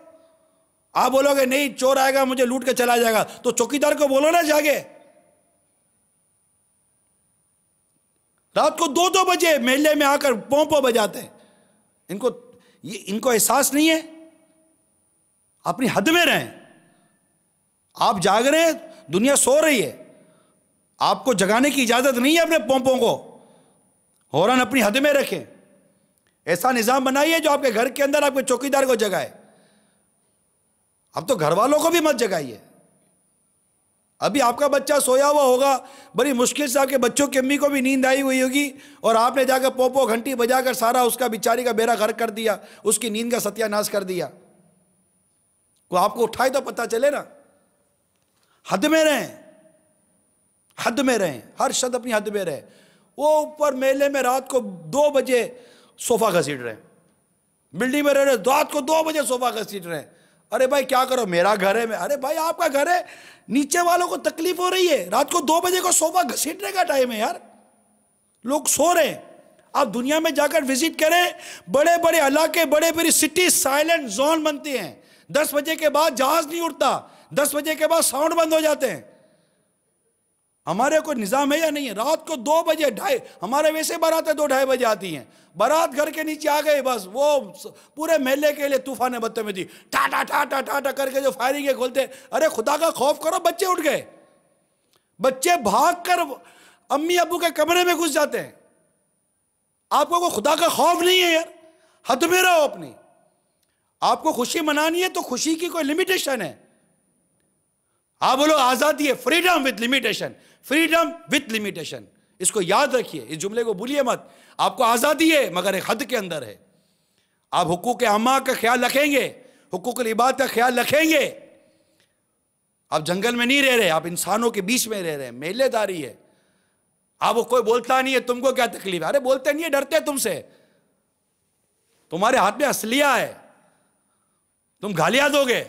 آپ بولو گے نہیں چور آئے گا مجھے لوٹ کے چلا جائے گا، تو چوکیدار کو بولو نا جاگے۔ رات کو 2 بجے محلے میں آ کر پوں بجاتے ہیں، ان کو احساس نہیں ہے؟ اپنی حد میں رہیں۔ آپ جاگ رہے ہیں، دنیا سو رہی ہے، آپ کو جگانے کی اجازت نہیں ہے اپنے پومپوں کو۔ ہورن اپنی حد میں رکھیں، ایسا نظام بنائیے جو آپ کے گھر کے اندر آپ کے چوکیدار کو جگائے۔ اب تو گھر والوں کو بھی مت جگائیے۔ ابھی آپ کا بچہ سویا ہوا ہوگا، بڑی مشکل سے آپ کے بچوں کی امی کو بھی نیند آئی ہوئی ہوگی، اور آپ نے جا کر پوپو گھنٹی بجا کر سارا اس کا بیچاری کا بیڑا غرق کر دیا، اس کی نیند کا ستیہ ناش کر دیا۔ وہ آپ کو اٹھائے تو پتہ چلے نا۔ حد میں رہیں، حد میں رہیں، ہر شخص اپنی حد میں رہے۔ وہ اوپر میلے میں رات کو 2 بجے صوفہ گھسیٹ رہے ہیں، بلڈنگ میں رہ رہے رات کو 2 بجے صوفہ گھسیٹ رہے ہیں۔ ارے بھائی کیا کرو، میرا گھر ہے۔ ارے بھائی آپ کا گھر ہے، نیچے والوں کو تکلیف ہو رہی ہے، رات کو 2 بجے کو صوفہ گھسیٹنے کا ٹائم ہے یار، لوگ سو رہے ہیں۔ آپ دنیا میں جا کر وزٹ کریں، بڑے بڑے علاقے، بڑے بڑی سٹی سائلنٹ زون بنتی ہیں۔ 10 بجے کے بعد جہاز نہیں اڑتا، 10 بجے کے بعد ساؤنڈ بند ہو جاتے ہیں۔ ہمارے کوئی نظام ہے یا نہیں ہے؟ رات کو 2 بجے 2:30، ہمارے ویسے باراتیں 2-2:30 بجے آتی ہیں، بارات گھر کے نیچے آ گئی، بس وہ پورے محلے کے لیے طوفان بدتمیزی ٹاٹا ٹاٹا ٹاٹا کر کے جو فائرنگ کھولتے. ارے خدا کا خوف کرو، بچے اٹھ گئے، بچے بھاگ کر امی ابو کے کمرے میں گھس جاتے ہیں. آپ کو کوئی خدا کا خوف نہیں ہے یار؟ حد میں رہو اپنی. آپ کو خوشی منانی ہے تو خوشی کی کوئی لمیٹیشن ہے. آپ بولو آزادی ہے، freedom with limitation, freedom with limitation. اس کو یاد رکھیے، اس جملے کو بھولیے مت. آپ کو آزادی ہے مگر ایک حد کے اندر ہے. آپ حقوق عامہ کا خیال رکھیں گے، حقوق العباد کا خیال رکھیں گے. آپ جنگل میں نہیں رہ رہے، آپ انسانوں کے بیچ میں رہ رہے ہیں. میلے داری ہے. آپ کو کوئی بولتا نہیں ہے، تم کو کیا تکلیف ہے؟ ارے بولتے نہیں ہے، ڈرتے تم سے. تمہارے ہاتھ میں اسلحہ ہے، تم گالیاں دو گے،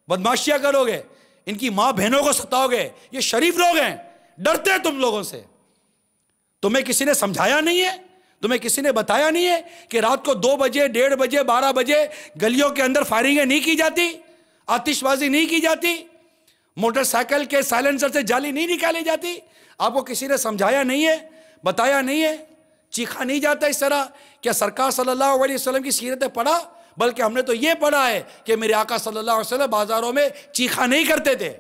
بدماشیاں کرو گے، ان کی ماں بہنوں کو ستاؤ گے. یہ شریف لوگ ہیں، ڈرتے ہیں تم لوگوں سے. تمہیں کسی نے سمجھایا نہیں ہے، تمہیں کسی نے بتایا نہیں ہے کہ رات کو 2 بجے 1:30 بجے 12 بجے گلیوں کے اندر فائرنگیں نہیں کی جاتی، آتش بازی نہیں کی جاتی، موٹر سائیکل کے سائلنسر سے جالی نہیں نکالی جاتی. آپ کو کسی نے سمجھایا نہیں ہے، بتایا نہیں ہے، چیخا نہیں جاتا اس طرح. کیا سرکار صلی اللہ علیہ وسلم کی سیرتیں پڑھا؟ بلکہ ہم نے تو یہ پڑھا ہے کہ میرے آقا صلی اللہ علیہ وسلم بازاروں میں چیخا نہیں کرتے تھے،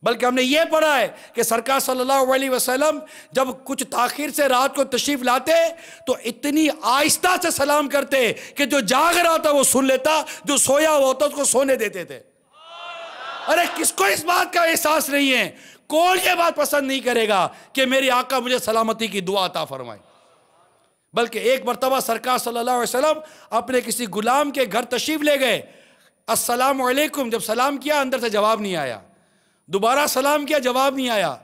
بلکہ ہم نے یہ پڑھا ہے کہ سرکار صلی اللہ علیہ وسلم جب کچھ تاخیر سے رات کو تشریف لاتے تو اتنی آہستہ سے سلام کرتے کہ جو جاگ رہا تھا وہ سن لیتا، جو سویا ہوا ہوتا اس کو سونے دیتے تھے. ارے کس کو اس بات کا احساس نہیں ہے؟ کون یہ بات پسند نہیں کرے گا کہ میری آقا مجھے سلامتی کی دعا عطا فرمائے؟ بلکہ ایک مرتبہ سرکار صلی اللہ علیہ وسلم اپنے کسی غلام کے گھر تشریف لے گئے. السلام علیکم جب سلام کیا، اندر سے جواب نہیں آیا. دوبارہ سلام کیا، جواب نہیں آیا.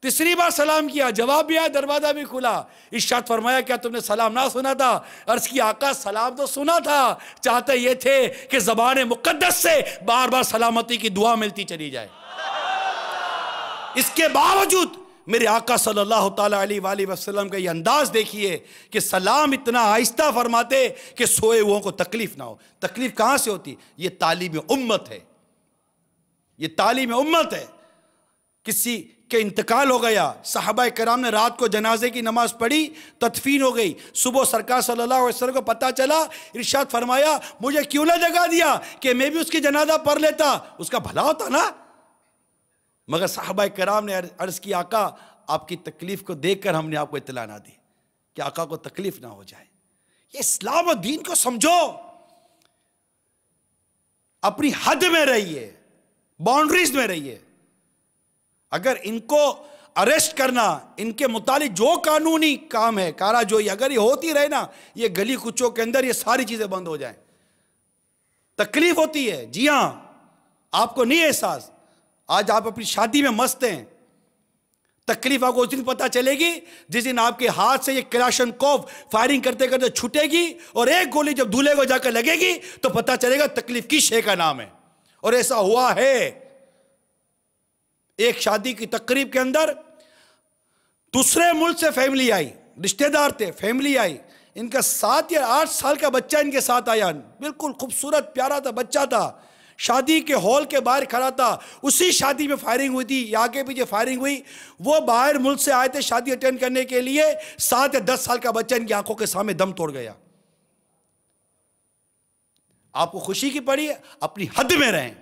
تیسری بار سلام کیا، جواب بھی آیا، دروازہ بھی کھلا. ارشاد فرمایا کیا تم نے سلام نہ سنا تھا؟ عرض کی آقا سلام تو سنا تھا، چاہتے یہ تھے کہ زبان مقدس سے بار بار سلامتی کی دعا ملتی چلی جائے. اس کے باوجود میرے آقا صلی اللہ تعالیٰ علیہ وآلہ وسلم کا یہ انداز دیکھیے کہ سلام اتنا آہستہ فرماتے کہ سوئے ہوئوں کو تکلیف نہ ہو. تکلیف کہاں سے ہوتی؟ یہ تعلیم امت ہے، یہ تعلیم امت ہے. کسی کے انتقال ہو گیا، صحابہ کرام نے رات کو جنازے کی نماز پڑھی، تدفین ہو گئی. صبح سرکار صلی اللہ علیہ وسلم کو پتہ چلا، ارشاد فرمایا مجھے کیوں نہ جگا دیا کہ میں بھی اس کی جنازہ پڑھ لیتا، اس کا بھلا ہوتا نا. مگر صحابہ کرام نے عرض کی آقا آپ کی تکلیف کو دیکھ کر ہم نے آپ کو اطلاع نہ دی کہ آقا کو تکلیف نہ ہو جائے. یہ اسلام و دین کو سمجھو، اپنی حد میں رہیے، باؤنڈریز میں رہیے. اگر ان کو اریسٹ کرنا، ان کے متعلق جو قانونی کام ہے کارا جوئی اگر یہ ہوتی رہے نا، یہ گلی کچوں کے اندر یہ ساری چیزیں بند ہو جائیں. تکلیف ہوتی ہے، جی ہاں، آپ کو نہیں احساس. آج آپ اپنی شادی میں مست ہیں، تکلیف آپ کو اس دن پتہ چلے گی جس دن آپ کے ہاتھ سے یہ کلاشن کوف فائرنگ کرتے کرتے چھٹے گی اور ایک گولی جب دولہے کو جا کر لگے گی تو پتہ چلے گا تکلیف کس شے کا نام ہے. اور ایسا ہوا ہے. ایک شادی کی تقریب کے اندر دوسرے ملک سے فیملی آئی، رشتہ دار تھے، فیملی آئی. ان کا 7 یا 8 سال کا بچہ ان کے ساتھ آیا، بالکل خوبصورت پیارا تھا بچہ تھا. شادی کے ہال کے باہر کھڑا تھا. اسی شادی میں فائرنگ ہوئی تھی، آگے پیچھے فائرنگ ہوئی. وہ باہر ملک سے آئے تھے شادی اٹینڈ کرنے کے لیے. 7 یا 10 سال کا بچہ ان کی آنکھوں کے سامنے دم توڑ گیا. آپ کو خوشی کی پڑی ہے؟ اپنی حد میں رہیں.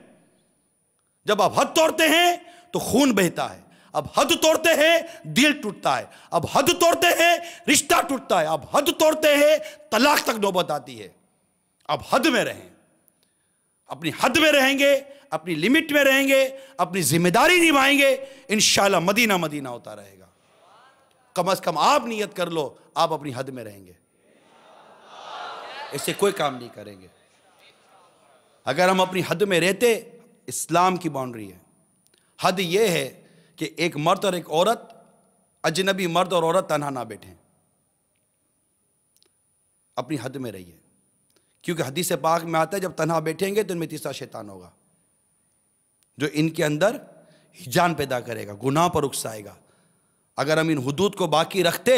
جب آپ حد توڑتے ہیں تو خون بہتا ہے. اب حد توڑتے ہیں دل ٹوٹتا ہے. اب حد توڑتے ہیں رشتہ ٹوٹتا ہے. اب حد توڑتے ہیں طلاق تک نوبت آتی ہے. اب حد میں رہیں. اپنی حد میں رہیں گے، اپنی لمٹ میں رہیں گے، اپنی ذمہ داری نبھائیں گے، انشاءاللہ مدینہ مدینہ ہوتا رہے گا. کم از کم آپ نیت کر لو آپ اپنی حد میں رہیں گے، اس سے کوئی کام نہیں کریں گے. اگر ہم اپنی حد میں رہتے، اسلام کی باؤنڈری ہے. حد یہ ہے کہ ایک مرد اور ایک عورت، اجنبی مرد اور عورت تنہا نہ بیٹھیں. اپنی حد میں رہیے، کیونکہ حدیث پاک میں آتا ہے جب تنہا بیٹھیں گے تو ان میں تیسرا شیطان ہوگا جو ان کے اندر ہجان پیدا کرے گا، گناہ پر اکسائے گا. اگر ہم ان حدود کو باقی رکھتے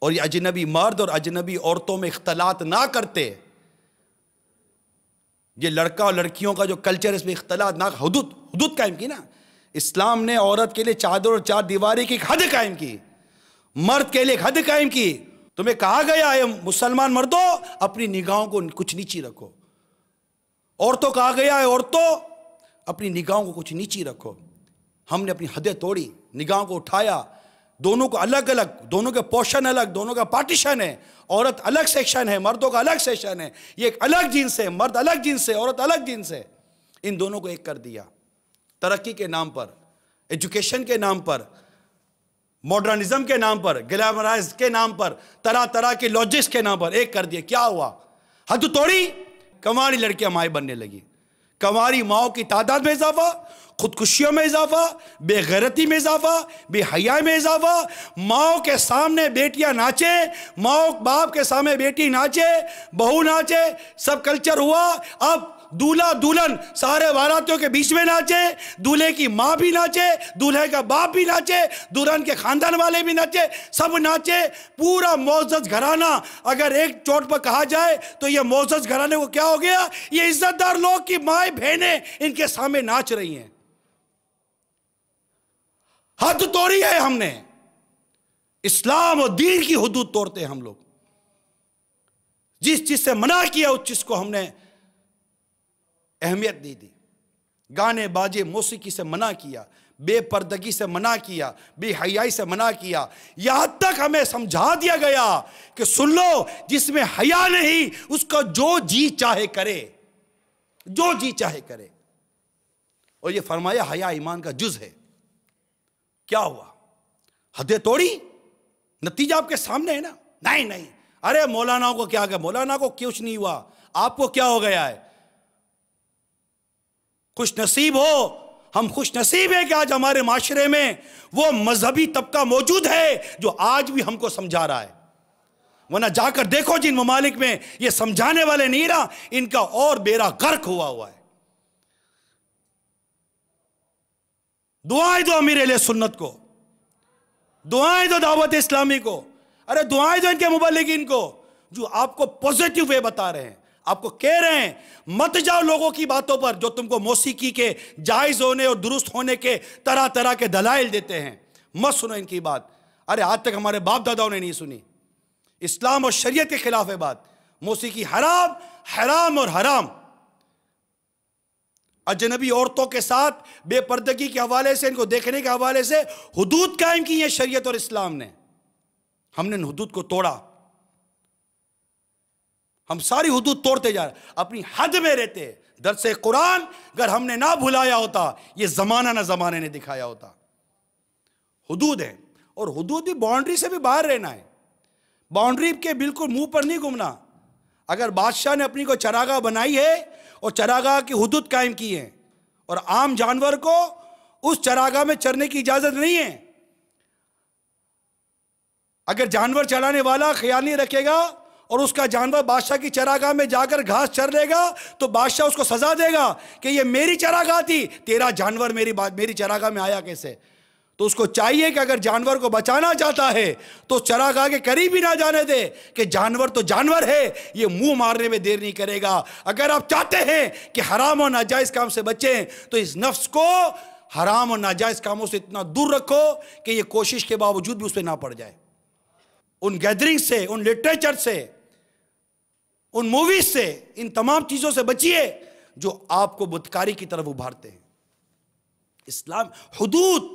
اور یہ اجنبی مرد اور اجنبی عورتوں میں اختلاط نہ کرتے، یہ لڑکا اور لڑکیوں کا جو کلچر اس میں اختلاط نہ، حدود قائم کی نا. اسلام نے عورت کے لیے چادر اور چار دیواری کی ایک حد قائم کی، مرد کے لیے ایک حد قائم کی. تمہیں کہا گیا ہے مسلمان مردوں اپنی نگاہوں کو کچھ نیچی رکھو. عورتوں کہا گیا ہے عورتوں اپنی نگاہوں کو کچھ نیچی رکھو. ہم نے اپنی حدیں توڑی، نگاہوں کو اٹھایا، دونوں کو الگ الگ، دونوں کے پورشن الگ، دونوں کا پارٹیشن ہے. عورت الگ سیکشن ہے، مردوں کا الگ سیکشن ہے. یہ ایک الگ جنس ہے، مرد الگ جنس ہے، عورت الگ جنس ہے. ان دونوں کو ایک کر دیا. ترقی کے نام پر، ایجوکیشن کے نام پر، ماڈرنزم کے نام پر، گلیمرائز کے نام پر، طرح طرح کے لاجکس کے نام پر ایک کر دیا. کیا ہوا؟ حد توڑی. کنواری لڑکیاں مائیں بننے لگی. کنواری ماؤں کی تعداد میں اضافہ، خودکشیوں میں اضافہ، بے غیرتی میں اضافہ، بے حیائی میں اضافہ. ماؤں کے سامنے بیٹیاں ناچے، ماؤں باپ کے سامنے بیٹی ناچے، بہو ناچے، سب کلچر ہوا. اب دولہا دلہن سارے باراتیوں کے بیچ میں ناچے، دولہے کی ماں بھی ناچے، دولہے کا باپ بھی ناچے، دلہن کے خاندان والے بھی ناچے، سب ناچے. پورا معزز گھرانہ اگر ایک چوٹ پر کہا جائے تو یہ معزز گھرانے کو کیا ہو گیا؟ یہ عزت دار لوگ کی مائیں بہنیں ان کے سامنے ناچ رہی ہیں. حد توڑی ہے ہم نے. اسلام اور دین کی حدود توڑتے ہیں ہم لوگ. جس چیز سے منع کیا اس چیز کو ہم نے اہمیت نہیں دی. گانے باجے موسیقی سے منع کیا، بے پردگی سے منع کیا، بے حیائی سے منع کیا. یہاں تک ہمیں سمجھا دیا گیا کہ سن لو جس میں حیا نہیں اس کو جو جی چاہے کرے، جو جی چاہے کرے. اور یہ فرمایا حیا ایمان کا جز ہے. کیا ہوا؟ حدیں توڑی. نتیجہ آپ کے سامنے ہے نا. نہیں ارے مولانا کو کیا گیا؟ مولانا کو کچھ نہیں ہوا. آپ کو کیا ہو گیا ہے؟ خوش نصیب ہو. ہم خوش نصیب ہیں کہ آج ہمارے معاشرے میں وہ مذہبی طبقہ موجود ہے جو آج بھی ہم کو سمجھا رہا ہے. ورنہ جا کر دیکھو جن ممالک میں یہ سمجھانے والے نہیں رہا، ان کا اور بیڑا غرق ہوا ہے. دعائیں دو امیر اہل سنت کو، دعائیں دو دعوت اسلامی کو، ارے دعائیں دو ان کے مبلغین کو جو آپ کو پوزیٹیو وے بتا رہے ہیں. آپ کو کہہ رہے ہیں مت جاؤ لوگوں کی باتوں پر جو تم کو موسیقی کے جائز ہونے اور درست ہونے کے طرح طرح کے دلائل دیتے ہیں. مت سنو ان کی بات. ارے آج تک ہمارے باپ داداؤں نے نہیں سنی. اسلام اور شریعت کے خلاف ہے بات. موسیقی حرام، حرام اور حرام. اجنبی عورتوں کے ساتھ بے پردگی کے حوالے سے، ان کو دیکھنے کے حوالے سے حدود قائم کی ہیں شریعت اور اسلام نے. ہم نے ان حدود کو توڑا. ہم ساری حدود توڑتے جا رہے، اپنی حد میں رہتے. درس قرآن اگر ہم نے نہ بھلایا ہوتا، یہ زمانہ نہ زمانے نے دکھایا ہوتا. حدود ہے، اور حدود بھی باؤنڈری سے بھی باہر رہنا ہے. باؤنڈری کے بالکل منہ پر نہیں گھومنا. اگر بادشاہ نے اپنی کو چراگاہ بنائی ہے اور چراگاہ کی حدود قائم کی ہیں اور عام جانور کو اس چراگاہ میں چرنے کی اجازت نہیں ہے، اگر جانور چرانے والا خیال نہیں رکھے گا اور اس کا جانور بادشاہ کی چراگاہ میں جا کر گھاس چر لے گا تو بادشاہ اس کو سزا دے گا کہ یہ میری چراگاہ تھی، تیرا جانور میری چراگاہ میں آیا کیسے؟ تو اس کو چاہیے کہ اگر جانور کو بچانا چاہتا ہے تو چراگاہ کے قریب ہی نہ جانے دے کہ جانور تو جانور ہے، یہ منہ مارنے میں دیر نہیں کرے گا. اگر آپ چاہتے ہیں کہ حرام اور ناجائز کام سے بچیں تو اس نفس کو حرام اور ناجائز کاموں سے اتنا دور رکھو کہ یہ کوشش کے باوجود بھی اس پہ نہ پڑ جائے. ان گیدرنگ سے، ان لٹریچر سے، ان موویز سے، ان تمام چیزوں سے بچیے جو آپ کو بدکاری کی طرف ابھارتے ہیں. اسلام حدود،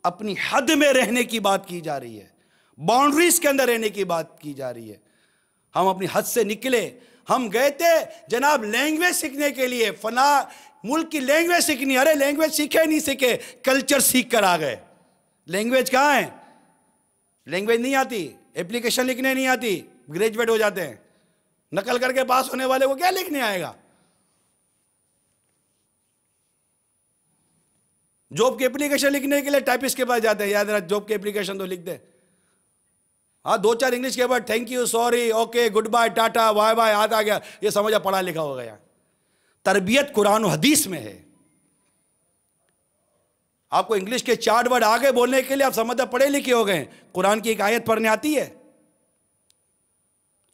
اپنی حد میں رہنے کی بات کی جا رہی ہے، باؤنڈریز کے اندر رہنے کی بات کی جا رہی ہے. ہم اپنی حد سے نکلے. ہم گئے تھے جناب لینگویج سیکھنے کے لیے، فلاں ملک کی لینگویج سیکھنی. ارے لینگویج سیکھے نہیں سیکھے، کلچر سیکھ کر آ گئے. لینگویج کہاں ہے؟ لینگویج نہیں آتی، اپلیکیشن لکھنے نہیں آتی، گریجویٹ ہو جاتے ہیں. نقل کر کے پاس ہونے والے کو کیا لکھنے آئے گا؟ جاب کی اپلیکیشن لکھنے کے لیے ٹائپسٹ کے پاس جاتے ہیں. یاد رکھ، جاب کی اپلیکیشن تو لکھ دے. ہاں 2-4 انگلش کے بعد thank you, sorry, okay, good bye, tata, bye bye ہاتھ آ گیا، یہ سمجھا پڑھا لکھا ہو گیا. تربیت قرآن و حدیث میں ہے. آپ کو انگلش کے 4 ورڈ آگے بولنے کے لیے آپ سمجھا پڑھے لکھے ہو گئے. قرآن کی ایک آیت پڑھنے آتی ہے،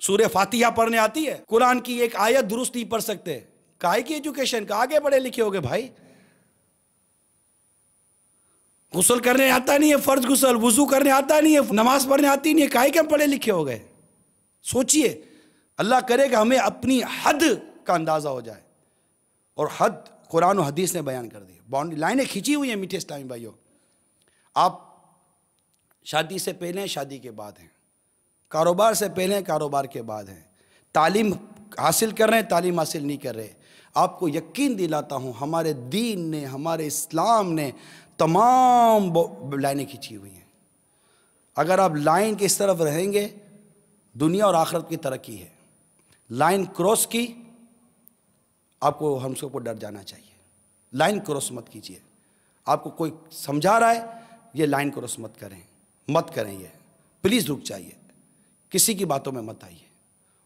سورہ فاتحہ پڑھنے آتی ہے. قرآن کی ایک آیت درست نہیں پڑھ سکتے. کائے کی ایجوکیشن کا؟ آگے پڑھے لکھے ہو گئے بھائی. غسل کرنے آتا نہیں ہے، فرض غسل، وضو کرنے آتا نہیں ہے، نماز پڑھنے آتی نہیں ہے، کاہے کہ ہم پڑھے لکھے ہو گئے؟ سوچئے، اللہ کرے کہ ہمیں اپنی حد کا اندازہ ہو جائے، اور حد قرآن و حدیث نے بیان کر دی، باؤنڈری لائنیں کھینچی ہوئی ہیں میٹھے اسلامی بھائیوں۔ آپ شادی سے پہلے ہیں، شادی کے بعد ہیں، کاروبار سے پہلے ہیں، کاروبار کے بعد ہیں، تعلیم حاصل کر رہے ہیں، تعلیم حاصل نہیں کر رہے۔ آپ کو یقین دلاتا ہوں ہمارے دین نے، ہمارے اسلام نے تمام لائنیں کھینچی ہوئی ہیں۔ اگر آپ لائن کی اس طرف رہیں گے، دنیا اور آخرت کی ترقی ہے۔ لائن کراس کی، آپ کو ہم سب کو ڈر جانا چاہیے۔ لائن کراس مت کیجیے۔ آپ کو کوئی سمجھا رہا ہے، یہ لائن کراس مت کریں، یہ پلیز رک جائیے، کسی کی باتوں میں مت آئیے،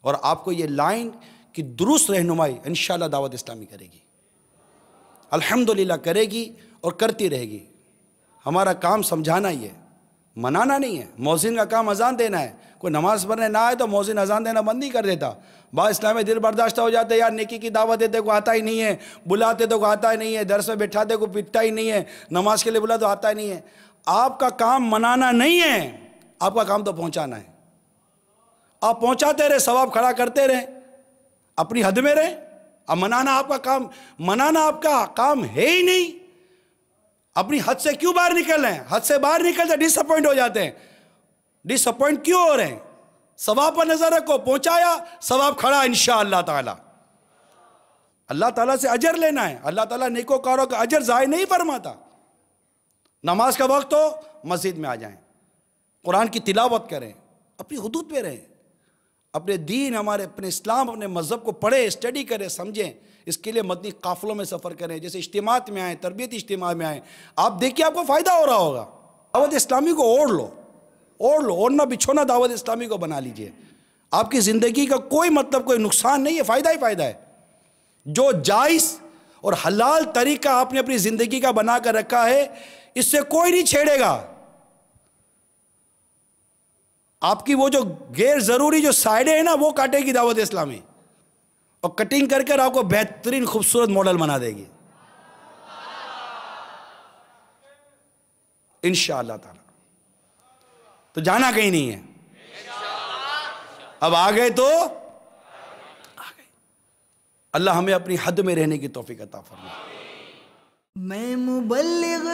اور آپ کو یہ لائن کی درست رہنمائی انشاءاللہ دعوت اسلامی کرے گی، الحمدللہ کرے گی اور کرتی رہے گی۔ ہمارا کام سمجھانا ہی ہے، منانا نہیں ہے۔ مؤذن کا کام اذان دینا ہے، کوئی نماز پڑھنے نہ آئے تو مؤذن اذان دینا بند نہیں کر دیتا۔ بعض اسلام میں دل برداشتہ ہو جاتے ہیں، یار نیکی کی دعوت دیتے کو آتا ہی نہیں ہے، بلاتے تو کو آتا ہی نہیں ہے، درس میں بٹھاتے کو پٹتا ہی نہیں ہے، نماز کے لیے بلا تو آتا ہی نہیں ہے۔ آپ کا کام منانا نہیں ہے، آپ کا کام تو پہنچانا ہے۔ آپ پہنچاتے رہے، ثواب کھڑا کرتے رہے، اپنی حد میں رہے۔ اب منانا آپ کا کام ہے ہی نہیں۔ اپنی حد سے کیوں باہر نکل رہے ہیں؟ حد سے باہر نکلتے ڈس اپوائنٹ ہو جاتے ہیں۔ ڈس اپوائنٹ کیوں ہو رہے ہیں؟ ثواب پر نظر رکھو، پہنچایا، ثواب کھڑا انشاءاللہ تعالی۔ اللہ تعالیٰ سے اجر لینا ہے۔ اللہ تعالیٰ نیکوکاروں کا اجر ضائع نہیں فرماتا۔ نماز کا وقت ہو، مسجد میں آ جائیں، قرآن کی تلاوت کریں، اپنی حدود پہ رہیں، اپنے دین، اپنے اسلام، اپنے مذہب کو پڑھیں، اسٹڈی کریں، سمجھیں۔ اس کے لیے مدنی قافلوں میں سفر کریں، جیسے اجتماعات میں آئیں، تربیتی اجتماع میں آئیں، آپ دیکھیے آپ کو فائدہ ہو رہا ہوگا۔ دعوت اسلامی کو اوڑھنا بچھونا دعوت اسلامی کو بنا لیجئے۔ آپ کی زندگی کا کوئی کوئی نقصان نہیں ہے، فائدہ ہی فائدہ ہے۔ جو جائز اور حلال طریقہ آپ نے اپنی زندگی کا بنا کر رکھا ہے، اس سے کوئی نہیں چھیڑے گا۔ آپ کی وہ جو غیر ضروری جو سائڈیں ہیں نا، وہ کاٹے گی دعوت اسلامی، اور کٹنگ کر کر آپ کو بہترین خوبصورت ماڈل بنا دے گی انشاءاللہ تعالی۔ تو جانا کہیں نہیں ہے، اب آگئے تو آگئے۔ اللہ ہمیں اپنی حد میں رہنے کی توفیق عطا فرمائے۔ میں مبلغ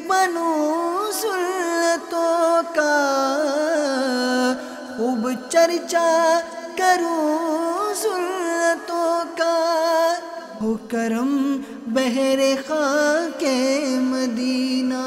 بنوں سنتوں کا، خوب چرچا کروں سنتوں کا، ہو کرم بحر خاک مدینہ۔